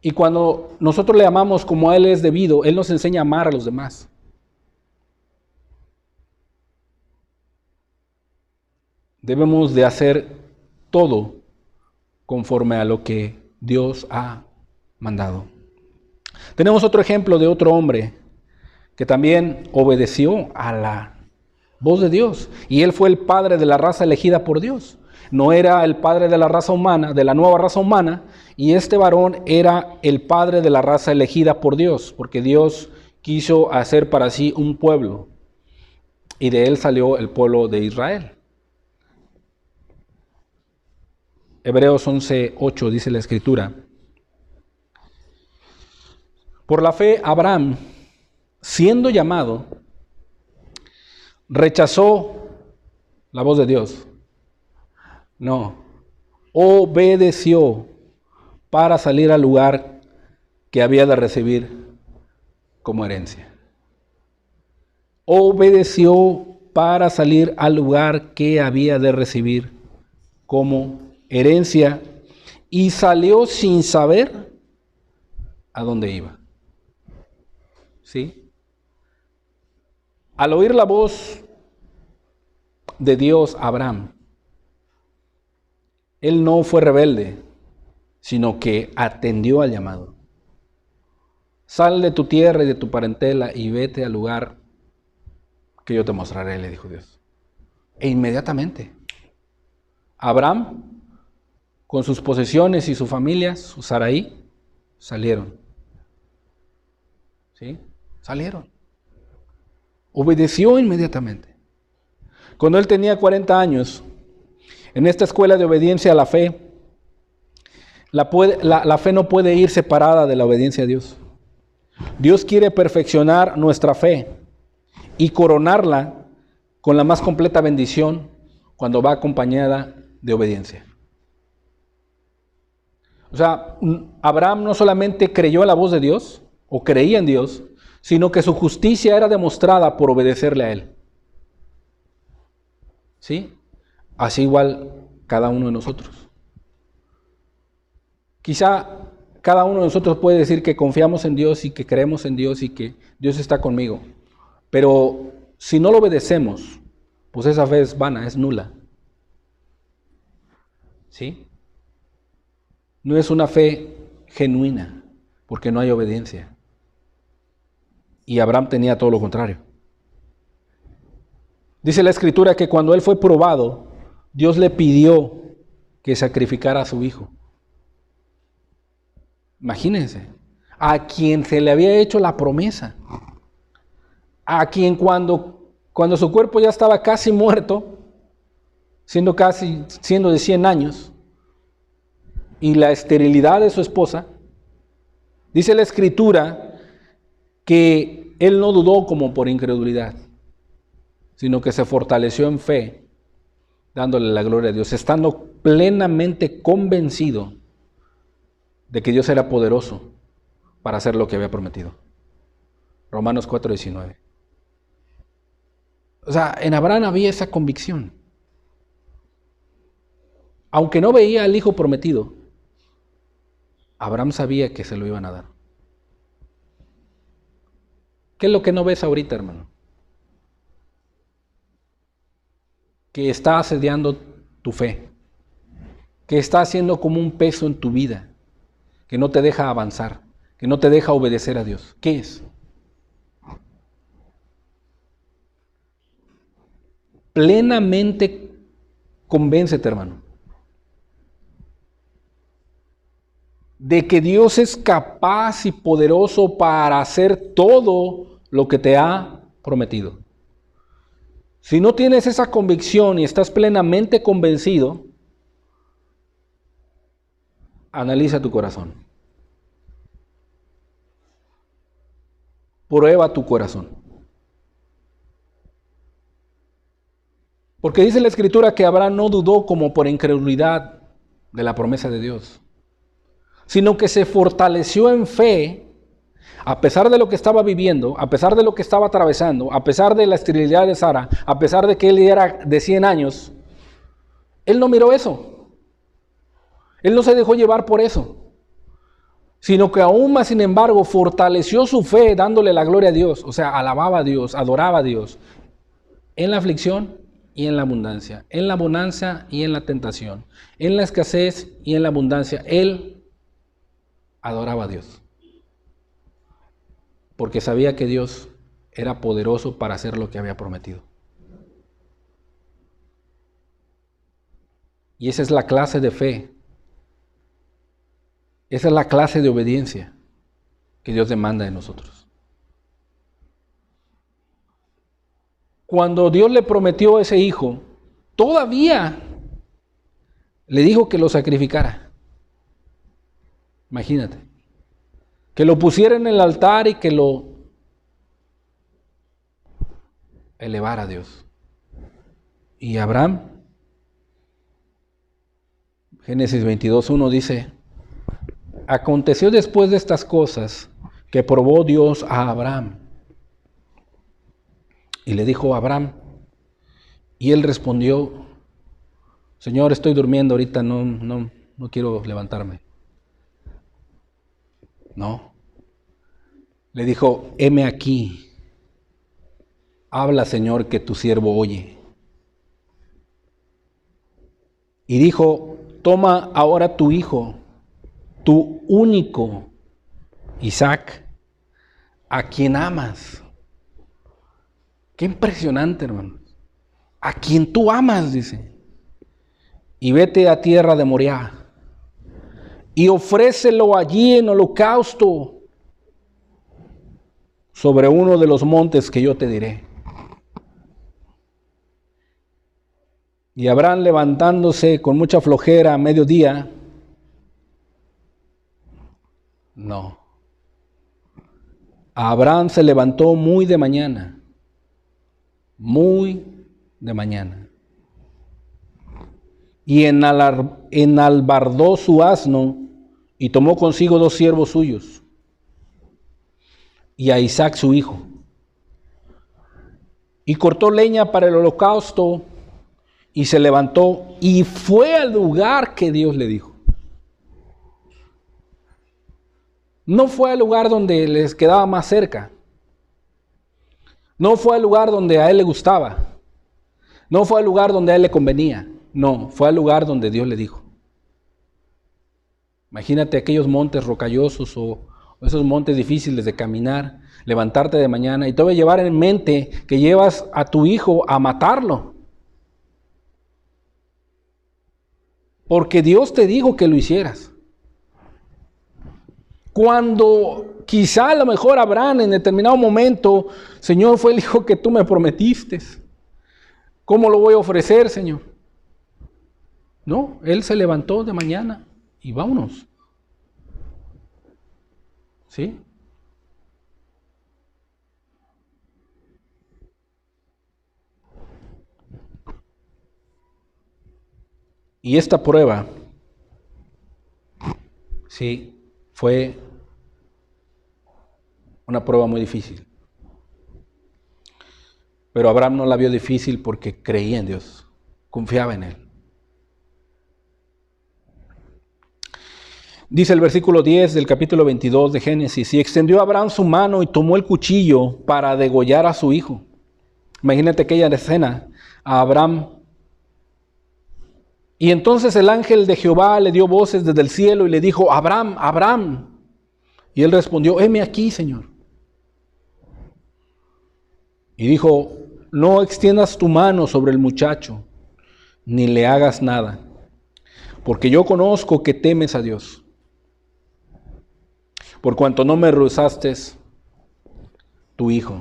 Y cuando nosotros le amamos como a Él es debido, Él nos enseña a amar a los demás. Debemos de hacer todo conforme a lo que Dios ha mandado. Tenemos otro ejemplo de otro hombre que también obedeció a la voz de Dios. Y él fue el padre de la raza elegida por Dios. No era el padre de la raza humana, de la nueva raza humana, y este varón era el padre de la raza elegida por Dios, porque Dios quiso hacer para sí un pueblo, y de él salió el pueblo de Israel. Hebreos 11:8 dice la Escritura: por la fe Abraham, siendo llamado, rechazó la voz de Dios. No, obedeció para salir al lugar que había de recibir como herencia. Obedeció para salir al lugar que había de recibir como herencia y salió sin saber a dónde iba. ¿Sí? Al oír la voz de Dios, Abraham, él no fue rebelde, sino que atendió al llamado. Sal de tu tierra y de tu parentela y vete al lugar que yo te mostraré, le dijo Dios. E inmediatamente, Abraham, con sus posesiones y su familia, su Sarai, salieron. ¿Sí? Salieron. Obedeció inmediatamente. Cuando él tenía 40 años, en esta escuela de obediencia a la fe, la fe no puede ir separada de la obediencia a Dios. Dios quiere perfeccionar nuestra fe y coronarla con la más completa bendición cuando va acompañada de obediencia. O sea, Abraham no solamente creyó a la voz de Dios o creía en Dios, sino que su justicia era demostrada por obedecerle a Él. ¿Sí? Así igual cada uno de nosotros. Quizá cada uno de nosotros puede decir que confiamos en Dios y que creemos en Dios y que Dios está conmigo. Pero si no lo obedecemos, pues esa fe es vana, es nula. ¿Sí? No es una fe genuina, porque no hay obediencia. Y Abraham tenía todo lo contrario. Dice la Escritura que cuando él fue probado, Dios le pidió que sacrificara a su hijo. Imagínense, a quien se le había hecho la promesa, a quien cuando su cuerpo ya estaba casi muerto, siendo de 100 años, y la esterilidad de su esposa, dice la Escritura que él no dudó como por incredulidad, sino que se fortaleció en fe, dándole la gloria a Dios, estando plenamente convencido de que Dios era poderoso para hacer lo que había prometido. Romanos 4:19. O sea, en Abraham había esa convicción. Aunque no veía al hijo prometido, Abraham sabía que se lo iban a dar. ¿Qué es lo que no ves ahorita, hermano? Que está asediando tu fe, que está haciendo como un peso en tu vida, que no te deja avanzar, que no te deja obedecer a Dios. ¿Qué es? Plenamente convéncete, hermano, de que Dios es capaz y poderoso para hacer todo lo que te ha prometido. Si no tienes esa convicción y estás plenamente convencido, analiza tu corazón. Prueba tu corazón. Porque dice la Escritura que Abraham no dudó como por incredulidad de la promesa de Dios, sino que se fortaleció en fe, a pesar de lo que estaba viviendo, a pesar de lo que estaba atravesando, a pesar de la esterilidad de Sara, a pesar de que él era de 100 años, él no miró eso. Él no se dejó llevar por eso, sino que aún más, sin embargo, fortaleció su fe dándole la gloria a Dios. O sea, alababa a Dios, adoraba a Dios, en la aflicción y en la abundancia, en la bonanza y en la tentación, en la escasez y en la abundancia. Él adoraba a Dios, porque sabía que Dios era poderoso para hacer lo que había prometido. Y esa es la clase de fe, esa es la clase de obediencia que Dios demanda de nosotros. Cuando Dios le prometió a ese hijo, todavía le dijo que lo sacrificara. Imagínate, que lo pusiera en el altar y que lo elevara a Dios. Y Abraham, Génesis 22:1 dice: aconteció después de estas cosas que probó Dios a Abraham. Y le dijo a Abraham, y él respondió: Señor, estoy durmiendo ahorita, no quiero levantarme. No. Le dijo: heme aquí. Habla, Señor, que tu siervo oye. Y dijo: toma ahora tu hijo, tu único, Isaac, a quien amas. Qué impresionante, hermano. A quien tú amas, dice. Y vete a tierra de Moriah y ofrécelo allí en holocausto sobre uno de los montes que yo te diré. Y Abraham, levantándose con mucha flojera a mediodía, no. Abraham se levantó muy de mañana, y enalbardó su asno y tomó consigo 2 siervos suyos y a Isaac su hijo, y cortó leña para el holocausto y se levantó y fue al lugar que Dios le dijo. No fue al lugar donde les quedaba más cerca, No fue al lugar donde a él le gustaba. No fue al lugar donde a él le convenía. No, fue al lugar donde Dios le dijo. Imagínate aquellos montes rocallosos o esos montes difíciles de caminar, levantarte de mañana y te voy a llevar en mente que llevas a tu hijo a matarlo. Porque Dios te dijo que lo hicieras. Cuando quizá a lo mejor Abraham en determinado momento, Señor, fue el hijo que tú me prometiste. ¿Cómo lo voy a ofrecer, Señor? No, él se levantó de mañana y vámonos. ¿Sí? Y esta prueba, sí, fue una prueba muy difícil. Pero Abraham no la vio difícil porque creía en Dios, confiaba en Él. Dice el versículo 10 del capítulo 22 de Génesis, y extendió Abraham su mano y tomó el cuchillo para degollar a su hijo. Imagínate aquella escena, a Abraham. Y entonces el ángel de Jehová le dio voces desde el cielo y le dijo, Abraham, Abraham. Y él respondió, heme aquí, Señor. Y dijo, no extiendas tu mano sobre el muchacho, ni le hagas nada, porque yo conozco que temes a Dios, por cuanto no me rehusaste tu hijo,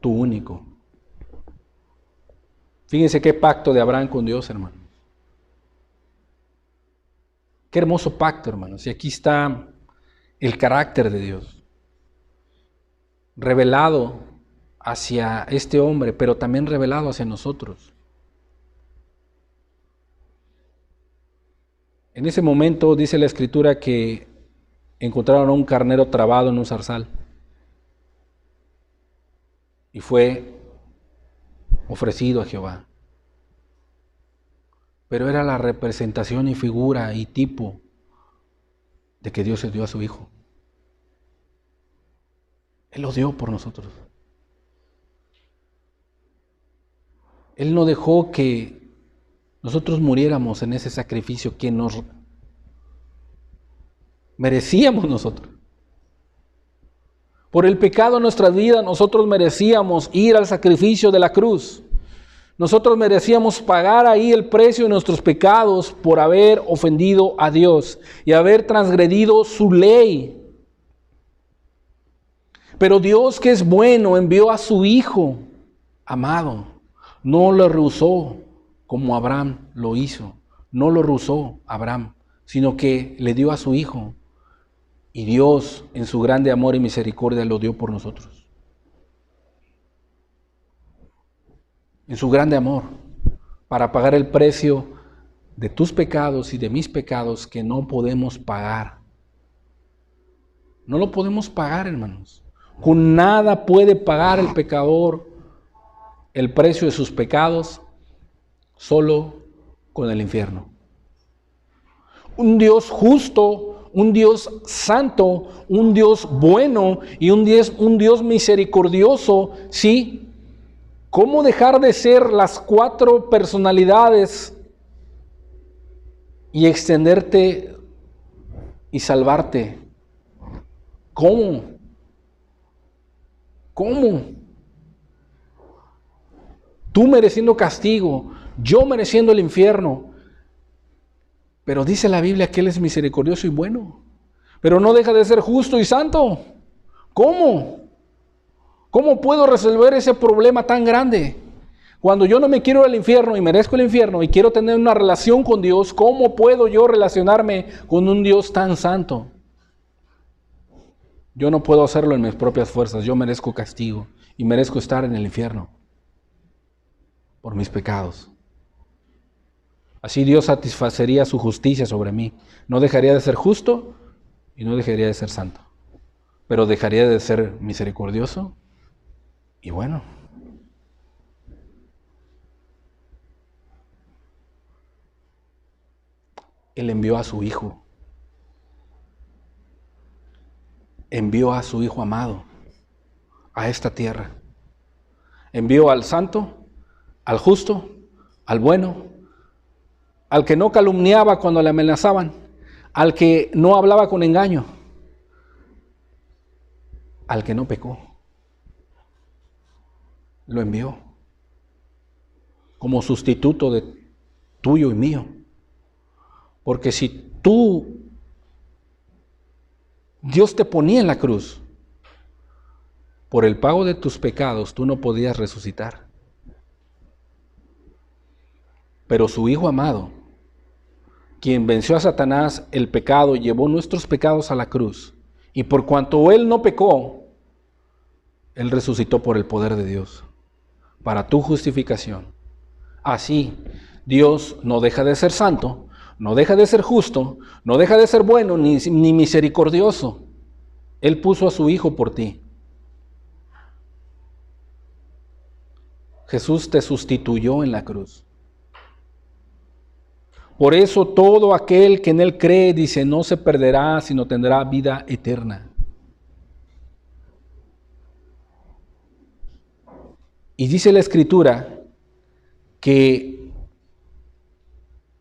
tu único. Fíjense qué pacto de Abraham con Dios, hermano. Qué hermoso pacto, hermanos. Y aquí está el carácter de Dios, revelado hacia este hombre, pero también revelado hacia nosotros. En ese momento dice la Escritura que encontraron a un carnero trabado en un zarzal y fue ofrecido a Jehová. Pero era la representación y figura y tipo de que Dios se dio a su Hijo. Él lo dio por nosotros. Él no dejó que nosotros muriéramos en ese sacrificio que nos merecíamos nosotros. Por el pecado en nuestra vida nosotros merecíamos ir al sacrificio de la cruz. Nosotros merecíamos pagar ahí el precio de nuestros pecados por haber ofendido a Dios y haber transgredido su ley. Pero Dios, que es bueno, envió a su Hijo amado. No lo rehusó como Abraham lo hizo. No lo rehusó Abraham, sino que le dio a su Hijo. Y Dios, en su grande amor y misericordia, lo dio por nosotros. En su grande amor, para pagar el precio de tus pecados y de mis pecados que no podemos pagar. No lo podemos pagar, hermanos. Con nada puede pagar el pecador el precio de sus pecados, solo con el infierno. Un Dios justo, un Dios santo, un Dios bueno y un Dios misericordioso, ¿sí? ¿Cómo dejar de ser las 4 personalidades y extenderte y salvarte? ¿Cómo? ¿Cómo? Tú mereciendo castigo, yo mereciendo el infierno. Pero dice la Biblia que Él es misericordioso y bueno. Pero no deja de ser justo y santo. ¿Cómo? ¿Cómo puedo resolver ese problema tan grande? Cuando yo no me quiero ir al infierno y merezco el infierno y quiero tener una relación con Dios, ¿cómo puedo yo relacionarme con un Dios tan santo? Yo no puedo hacerlo en mis propias fuerzas. Yo merezco castigo y merezco estar en el infierno por mis pecados. Así Dios satisfacería su justicia sobre mí. No dejaría de ser justo y no dejaría de ser santo, pero dejaría de ser misericordioso y bueno. Él envió a su Hijo. Envió a su Hijo amado a esta tierra Envió al santo, al justo, al bueno, al que no calumniaba cuando le amenazaban, al que no hablaba con engaño, al que no pecó. Lo envió como sustituto de tuyo y mío. Porque si Dios te ponía en la cruz, por el pago de tus pecados, tú no podías resucitar. Pero su Hijo amado, quien venció a Satanás, el pecado, llevó nuestros pecados a la cruz. Y por cuanto Él no pecó, Él resucitó por el poder de Dios, para tu justificación. Así, Dios no deja de ser santo, no deja de ser justo, no deja de ser bueno ni misericordioso. Él puso a su Hijo por ti. Jesús te sustituyó en la cruz. Por eso todo aquel que en Él cree, dice, no se perderá, sino tendrá vida eterna. Y dice la Escritura que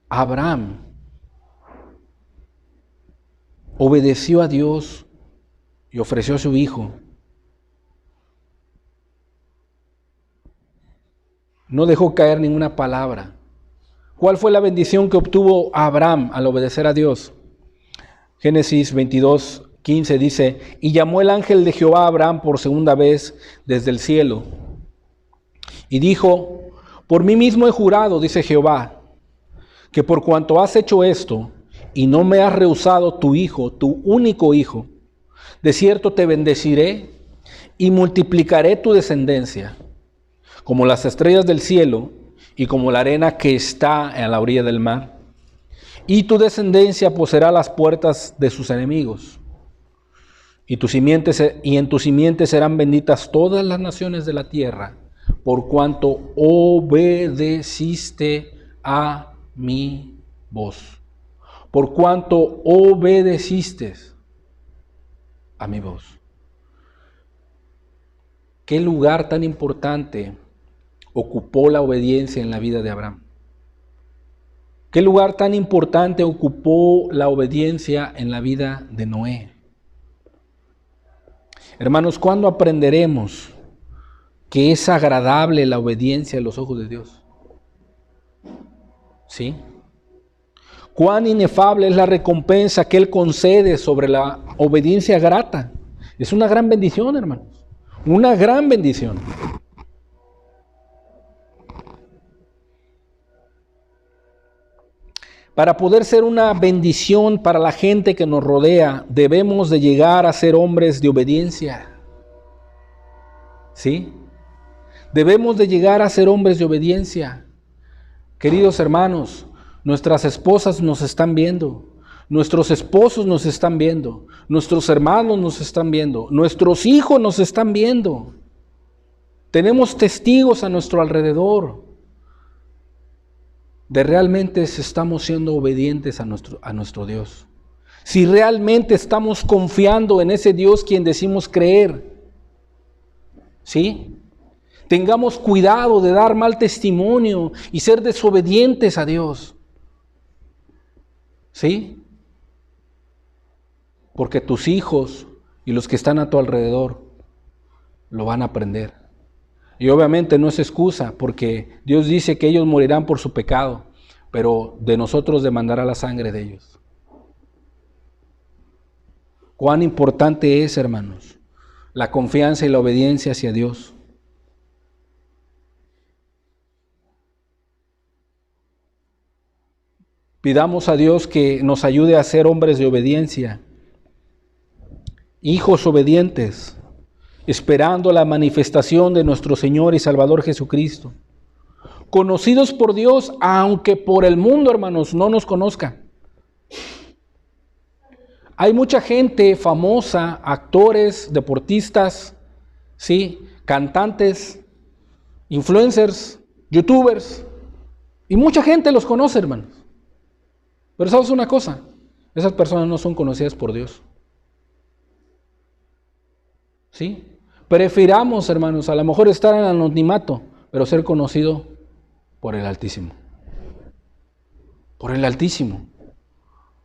Abraham obedeció a Dios y ofreció a su hijo. No dejó caer ninguna palabra. ¿Cuál fue la bendición que obtuvo Abraham al obedecer a Dios? Génesis 22:15 dice, y llamó el ángel de Jehová a Abraham por segunda vez desde el cielo. Y dijo, por mí mismo he jurado, dice Jehová, que por cuanto has hecho esto, y no me has rehusado tu hijo, tu único hijo, de cierto te bendeciré y multiplicaré tu descendencia, como las estrellas del cielo y como la arena que está a la orilla del mar. Y tu descendencia poseerá las puertas de sus enemigos. Y en tu simiente serán benditas todas las naciones de la tierra, por cuanto obedeciste a mi voz. Por cuanto obedeciste a mi voz. ¿Qué lugar tan importante ocupó la obediencia en la vida de Abraham? ¿Qué lugar tan importante ocupó la obediencia en la vida de Noé? Hermanos, ¿cuándo aprenderemos que es agradable la obediencia a los ojos de Dios? ¿Sí? Cuán inefable es la recompensa que Él concede sobre la obediencia grata. Es una gran bendición, hermanos. Una gran bendición. Para poder ser una bendición para la gente que nos rodea, debemos de llegar a ser hombres de obediencia. ¿Sí? Debemos de llegar a ser hombres de obediencia. Queridos hermanos, nuestras esposas nos están viendo, nuestros esposos nos están viendo, nuestros hermanos nos están viendo, nuestros hijos nos están viendo. Tenemos testigos a nuestro alrededor de realmente si estamos siendo obedientes a nuestro Dios. Si realmente estamos confiando en ese Dios quien decimos creer. ¿Sí? Tengamos cuidado de dar mal testimonio y ser desobedientes a Dios. ¿Sí? Porque tus hijos y los que están a tu alrededor lo van a aprender. Y obviamente no es excusa, porque Dios dice que ellos morirán por su pecado, pero de nosotros demandará la sangre de ellos. Cuán importante es, hermanos, la confianza y la obediencia hacia Dios. Pidamos a Dios que nos ayude a ser hombres de obediencia, hijos obedientes, esperando la manifestación de nuestro Señor y Salvador Jesucristo. Conocidos por Dios, aunque por el mundo, hermanos, no nos conozca. Hay mucha gente famosa, actores, deportistas, ¿sí? Cantantes, influencers, youtubers, y mucha gente los conoce, hermanos. Pero ¿sabes una cosa? Esas personas no son conocidas por Dios. ¿Sí? Prefiramos, hermanos, a lo mejor estar en el anonimato, pero ser conocido por el Altísimo. Por el Altísimo.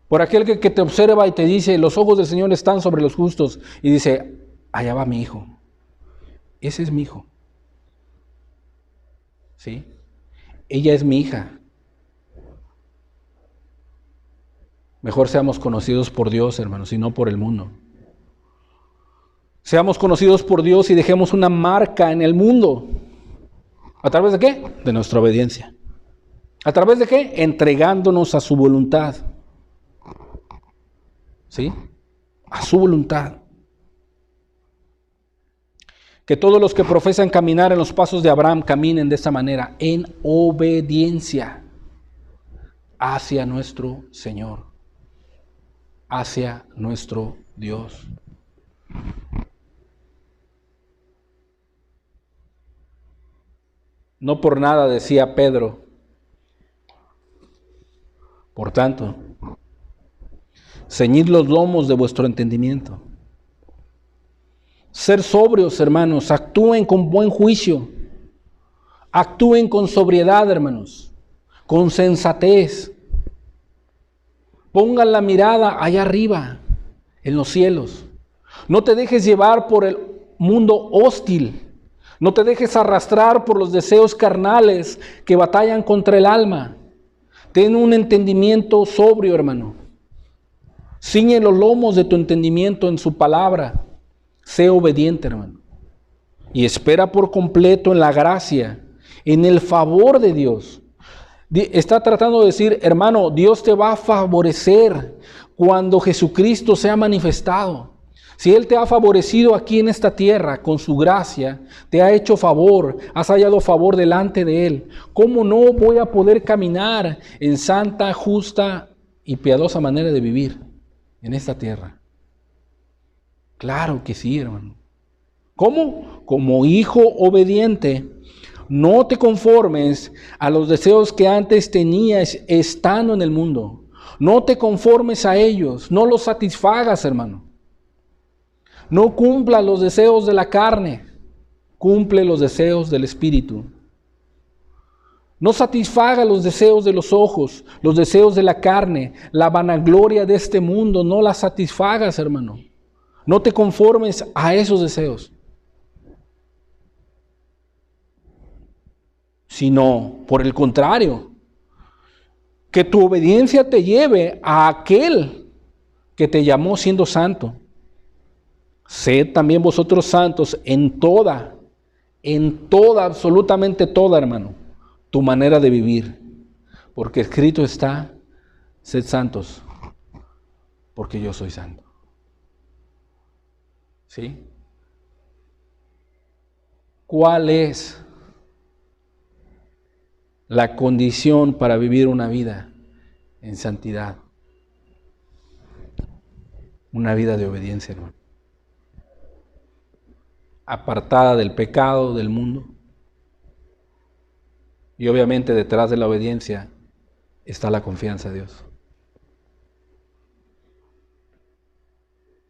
Por aquel que te observa y te dice, los ojos del Señor están sobre los justos. Y dice, allá va mi hijo. Ese es mi hijo. ¿Sí? Ella es mi hija. Mejor seamos conocidos por Dios, hermanos, y no por el mundo. Seamos conocidos por Dios y dejemos una marca en el mundo. ¿A través de qué? De nuestra obediencia. ¿A través de qué? Entregándonos a su voluntad. ¿Sí? A su voluntad. Que todos los que profesan caminar en los pasos de Abraham caminen de esta manera, en obediencia hacia nuestro Señor, hacia nuestro Dios. No por nada decía Pedro, por tanto, ceñid los lomos de vuestro entendimiento. Ser sobrios, hermanos, actúen con buen juicio, actúen con sobriedad, hermanos, con sensatez. Pongan la mirada allá arriba, en los cielos. No te dejes llevar por el mundo hostil. No te dejes arrastrar por los deseos carnales que batallan contra el alma. Ten un entendimiento sobrio, hermano. Ciñe los lomos de tu entendimiento en su palabra. Sé obediente, hermano. Y espera por completo en la gracia, en el favor de Dios. Está tratando de decir, hermano, Dios te va a favorecer cuando Jesucristo sea manifestado. Si Él te ha favorecido aquí en esta tierra con su gracia, te ha hecho favor, has hallado favor delante de Él, ¿cómo no voy a poder caminar en santa, justa y piadosa manera de vivir en esta tierra? Claro que sí, hermano. ¿Cómo? Como hijo obediente. No te conformes a los deseos que antes tenías estando en el mundo. No te conformes a ellos, no los satisfagas, hermano. No cumpla los deseos de la carne, cumple los deseos del Espíritu. No satisfaga los deseos de los ojos, los deseos de la carne, la vanagloria de este mundo, no la satisfagas, hermano. No te conformes a esos deseos, sino, por el contrario, que tu obediencia te lleve a aquel que te llamó siendo santo. Sed también vosotros santos en toda, absolutamente toda, hermano, tu manera de vivir. Porque escrito está, sed santos, porque yo soy santo. ¿Sí? ¿Cuál es la condición para vivir una vida en santidad? Una vida de obediencia, hermano. Apartada del pecado, del mundo. Y obviamente detrás de la obediencia está la confianza en Dios.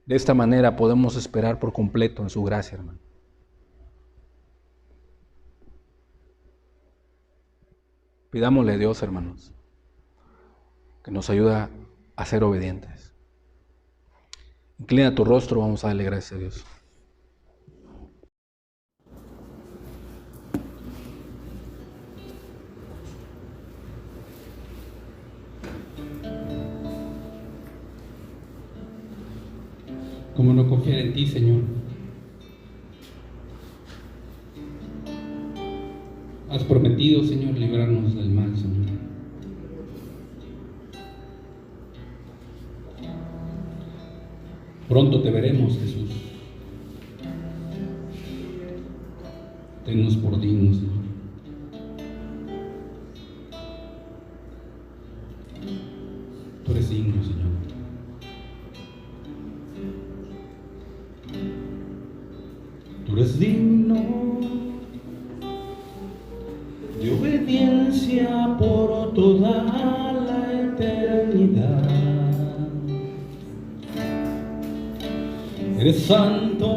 De esta manera podemos esperar por completo en su gracia, hermano. Pidámosle a Dios, hermanos, que nos ayude a ser obedientes. Inclina tu rostro, vamos a darle gracias a Dios. ¿Cómo no confiar en ti, Señor? Has prometido, Señor, librarnos del mal, Señor. Pronto te veremos, Jesús. Tennos por dignos, Señor. Tú eres digno, Señor. Tú eres digno de obediencia por toda la eternidad. Eres santo,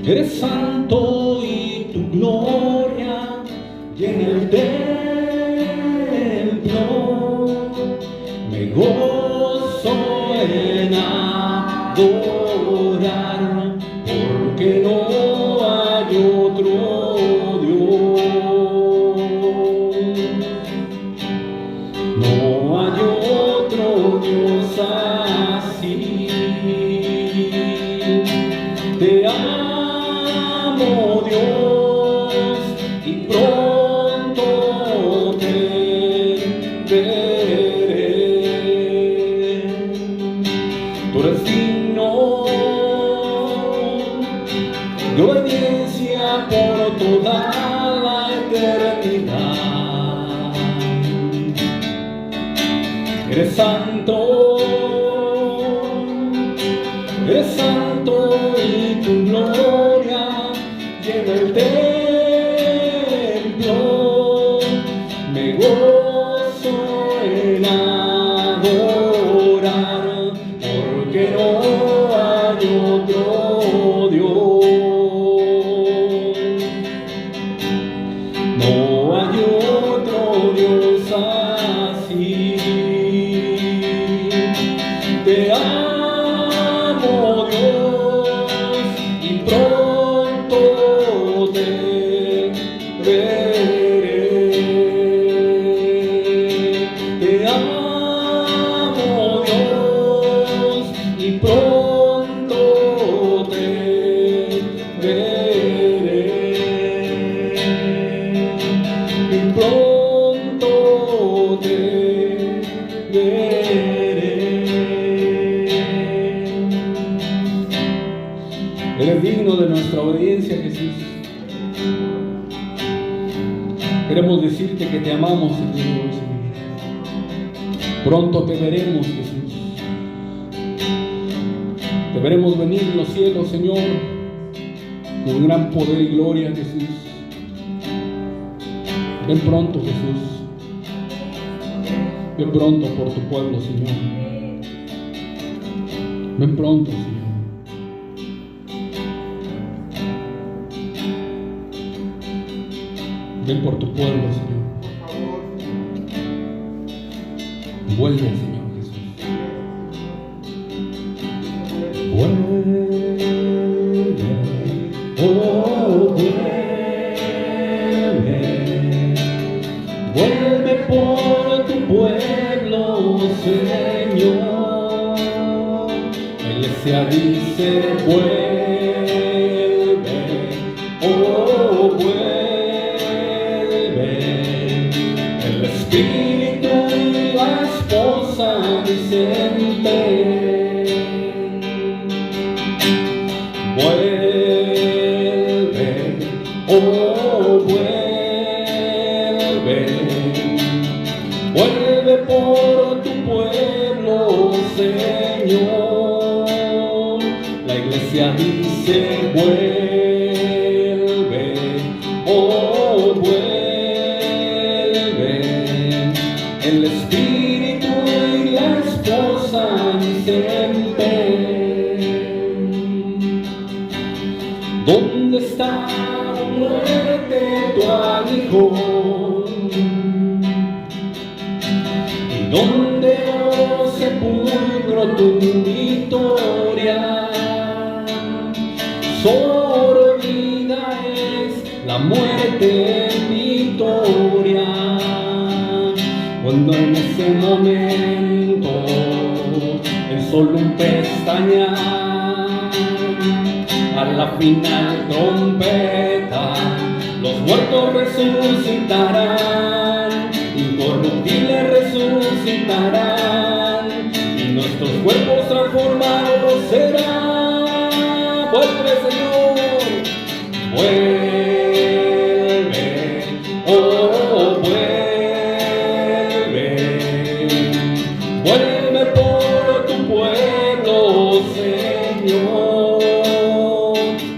Eres santo y tu gloria llena el templo. Me gozo en adorar, porque no hay otro Dios. No hay otro Dios así. Te amo, Dios, y pronto te veré. Tú eres digno de obediencia por toda la eternidad. Eres santo, eres santo y tu gloria llena el templo. Me gozo en adorar, porque no hay otro Dios. No hay otro Dios así. Te amo, Dios, y pronto te veré. Te amo, Dios, y pronto te veré. Y pronto te veré. Eres digno de nuestra obediencia, Jesús. Queremos decirte que te amamos, Señor. Pronto te veremos, Jesús. Te veremos venir en los cielos, Señor, con gran poder y gloria, Jesús. Ven pronto, Jesús. Ven pronto por tu pueblo, Señor. Ven pronto, Señor. Ven por tu pueblo, Señor. Vuelve, Señor Jesús. Vuelve, oh, vuelve. Vuelve por tu pueblo, Señor. La iglesia dice, vuelve, oh, vuelve. El Espíritu y la esposa dicen, vuelve, oh, vuelve. Vuelve por tu pueblo, Señor. La iglesia dice, vuelve, oh, vuelve. El Espíritu y la esposa dicen, ¿dónde está, muerte, tu aguijón? ¿Y dónde, oh sepulcro, tu victoria? Sorbida es la muerte en victoria. Cuando en ese momento, en solo un pestañear, a la final trompeta, los muertos resucitarán, incorruptibles resucitarán, y nuestros cuerpos transformados serán. Vuelve, Señor, vuelve, oh, vuelve. Vuelve por tu pueblo, Señor.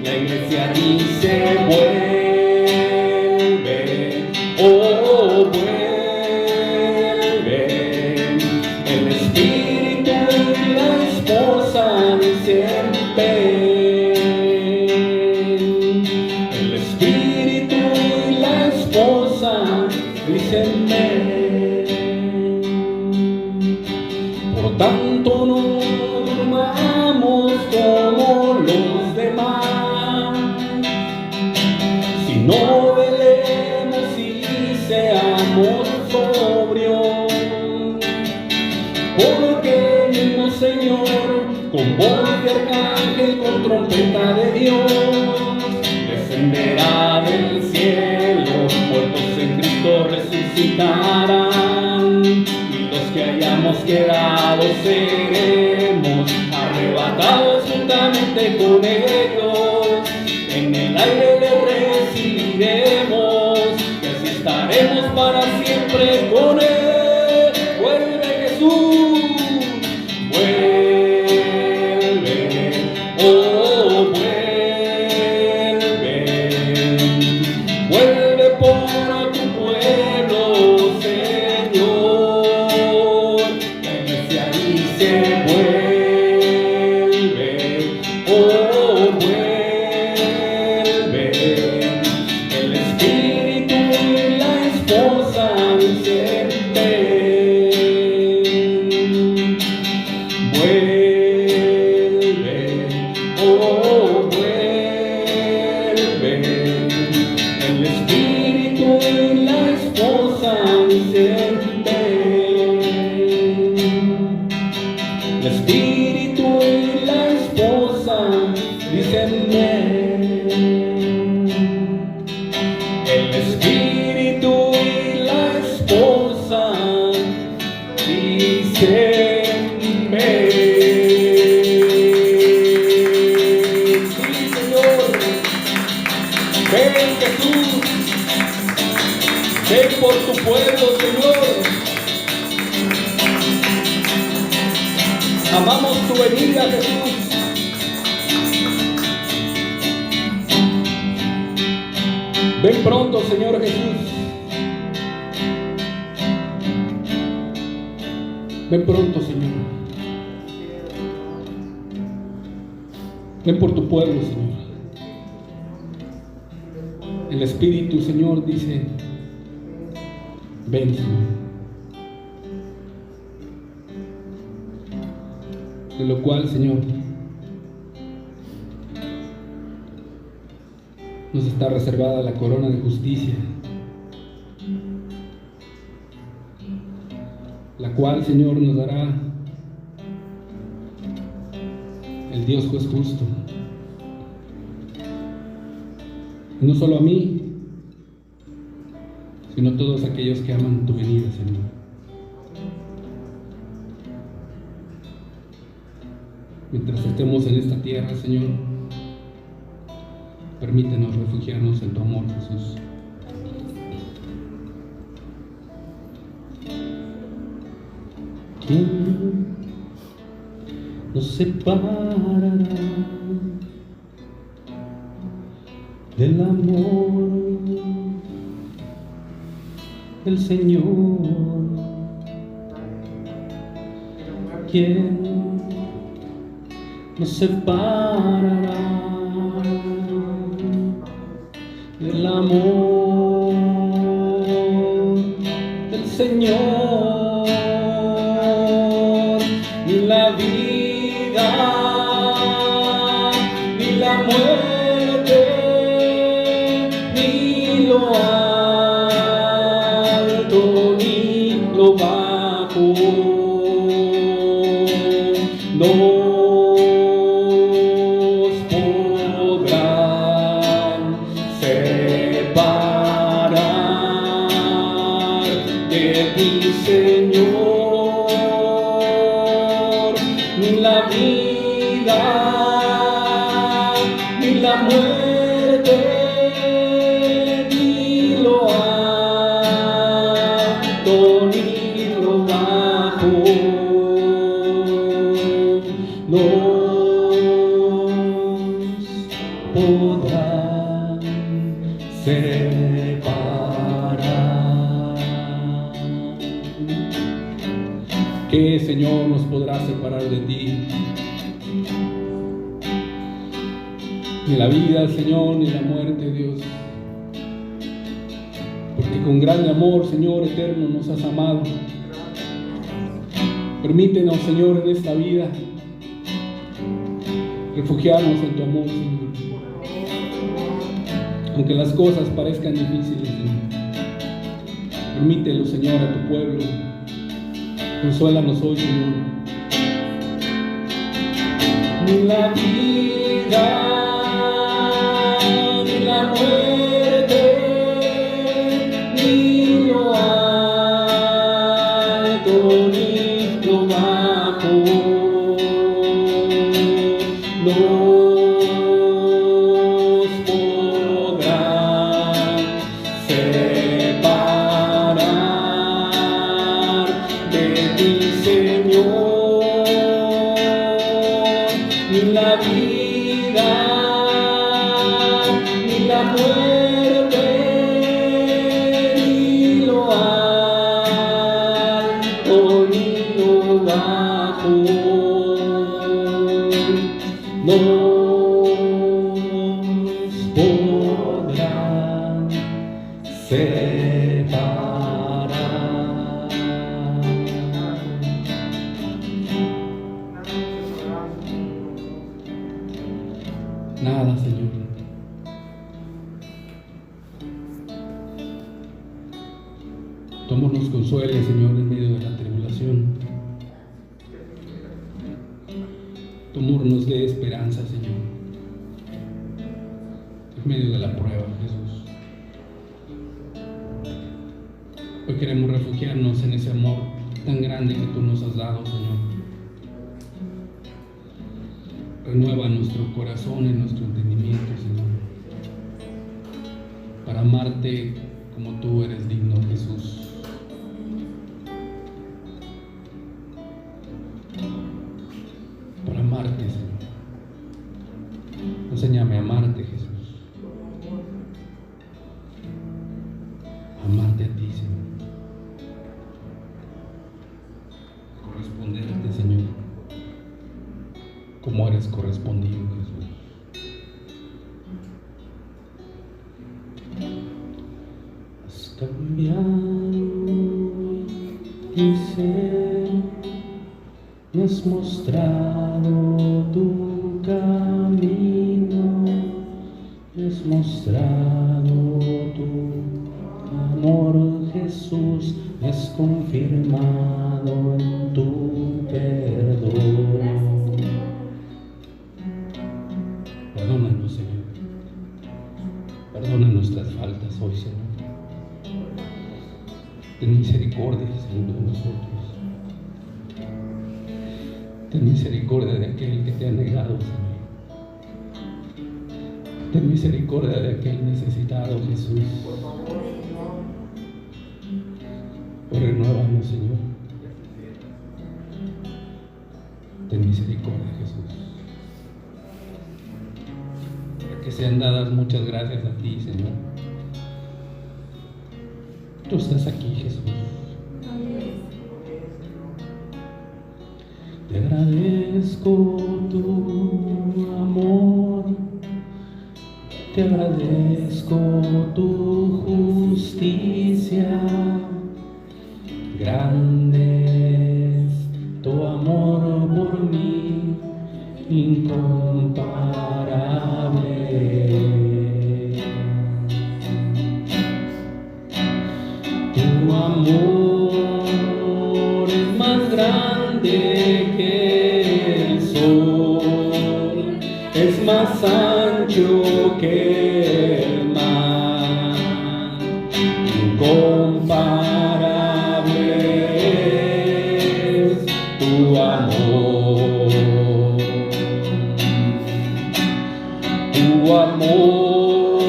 La iglesia dice, vuelve, oh, vuelve. El Espíritu y la esposa dicen, ven. dicen ven. Por tanto no durmamos como los demás, sino velemos y seamos sobrios, porque el mismo Señor, con voz de arcángel, con trompeta de Dios, descenderá del cielo, muertos en Cristo resucitarán, y los que hayamos quedado seremos arrebatados juntamente con ellos, en el aire les recibiremos, y así estaremos para siempre con él. Vuelve Jesús, vuelve, oh vuelve, vuelve por tu pueblo, Señor. La iglesia dice vuelve, oh vuelve, el Espíritu y la esposa dicen vuelve, oh vuelve, el Espíritu y la esposa dicen el Espíritu y la esposa dicen el Espíritu y la esposa dicen sí, Señor. Ven Jesús, ven por tu pueblo, Señor. Amamos tu venida, Jesús. Ven pronto, Señor Jesús. Ven pronto, Señor. Ven por tu pueblo, Señor. El Espíritu, Señor, dice, ven, Señor. De lo cual, Señor, nos está reservada la corona de justicia, la cual, Señor, nos dará el Dios juez justo. Y no solo a mí, sino a todos aquellos que aman tu venida, Señor. Mientras estemos en esta tierra, Señor, permítenos refugiarnos en tu amor, Jesús. ¿Quién nos separará del amor del Señor? ¿Quién nos separará del amor del Señor? Ni la vida, ni la muerte, ni lo alto, ni lo bajo, nos podrán separar de ti, Señor. Ni la vida, ni la muerte, ni lo alto, ni lo bajo, nos podrán separar. ¿Qué, Señor, nos podrá separar de ti? Ni la vida, Señor, ni la muerte, Dios. Porque con grande amor, Señor eterno, nos has amado. Permítenos, Señor, en esta vida refugiarnos en tu amor, Señor. Aunque las cosas parezcan difíciles, Señor. Permítelo, Señor, a tu pueblo. Consuélanos hoy, Señor. Ni la vida, ni la muerte, ni lo alto, ni lo bajo, nos podrán separar de ti, Señor. Ni la vida, ni la muerte, ni lo alto, ni lo bajo, nos podrán separar. Nada, Señor. Tu amor nos consuele, Señor, en medio de la tribulación. Tu amor nos dé esperanza, Señor, en medio de la prueba, Jesús. Hoy queremos refugiarnos en ese amor tan grande que tú nos has dado, Señor. Renueva nuestro corazón y nuestro entendimiento, Señor, para amarte como tú eres digno, Jesús. Para amarte, Señor. Enséñame a amarte, Jesús. Amarte a ti, Señor. Corresponderte, Señor, como eres correspondido, Jesús. Has cambiado mi ser, me has mostrado tu camino, me has mostrado tu amor, Jesús, me has confirmado en tu perdón. Perdónanos, Señor. Perdona nuestras faltas hoy, Señor. Ten misericordia, Señor, de nosotros. Ten misericordia de aquel que te ha negado, Señor. Ten misericordia de aquel necesitado, Jesús. Renuévanos, Señor. Ten misericordia, Jesús. Que sean dadas muchas gracias a ti, Señor. Tú estás aquí, Jesús. Te agradezco tu amor, te agradezco tu justicia. Grande es tu amor por mí, incomparable. Tu amor es más grande que el sol, es más ancho que el mar, incomparable es tu amor. Tu amor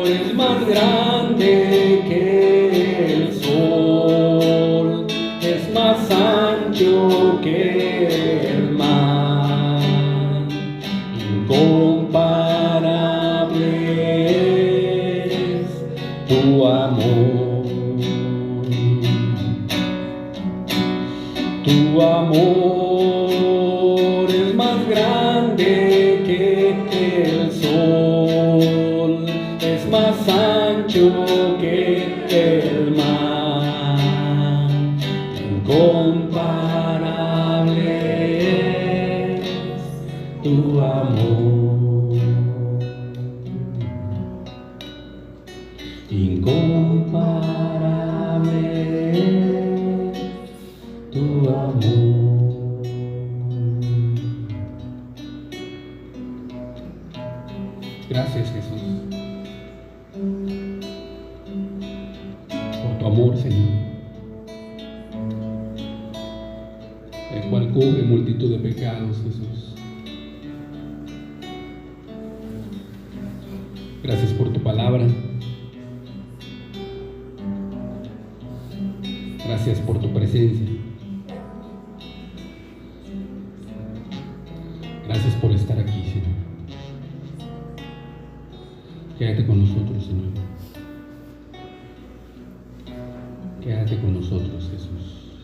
es más grande que el sol, es más ancho que el mar, incomparable es tu amor. Tu amor es más grande que el sol, es más ancho que tu amor, Señor, el cual cubre multitud de pecados, Jesús. Gracias por tu palabra. Gracias por tu presencia. Gracias por estar aquí, Señor. Quédate con nosotros, Señor. Quédate con nosotros, Jesús.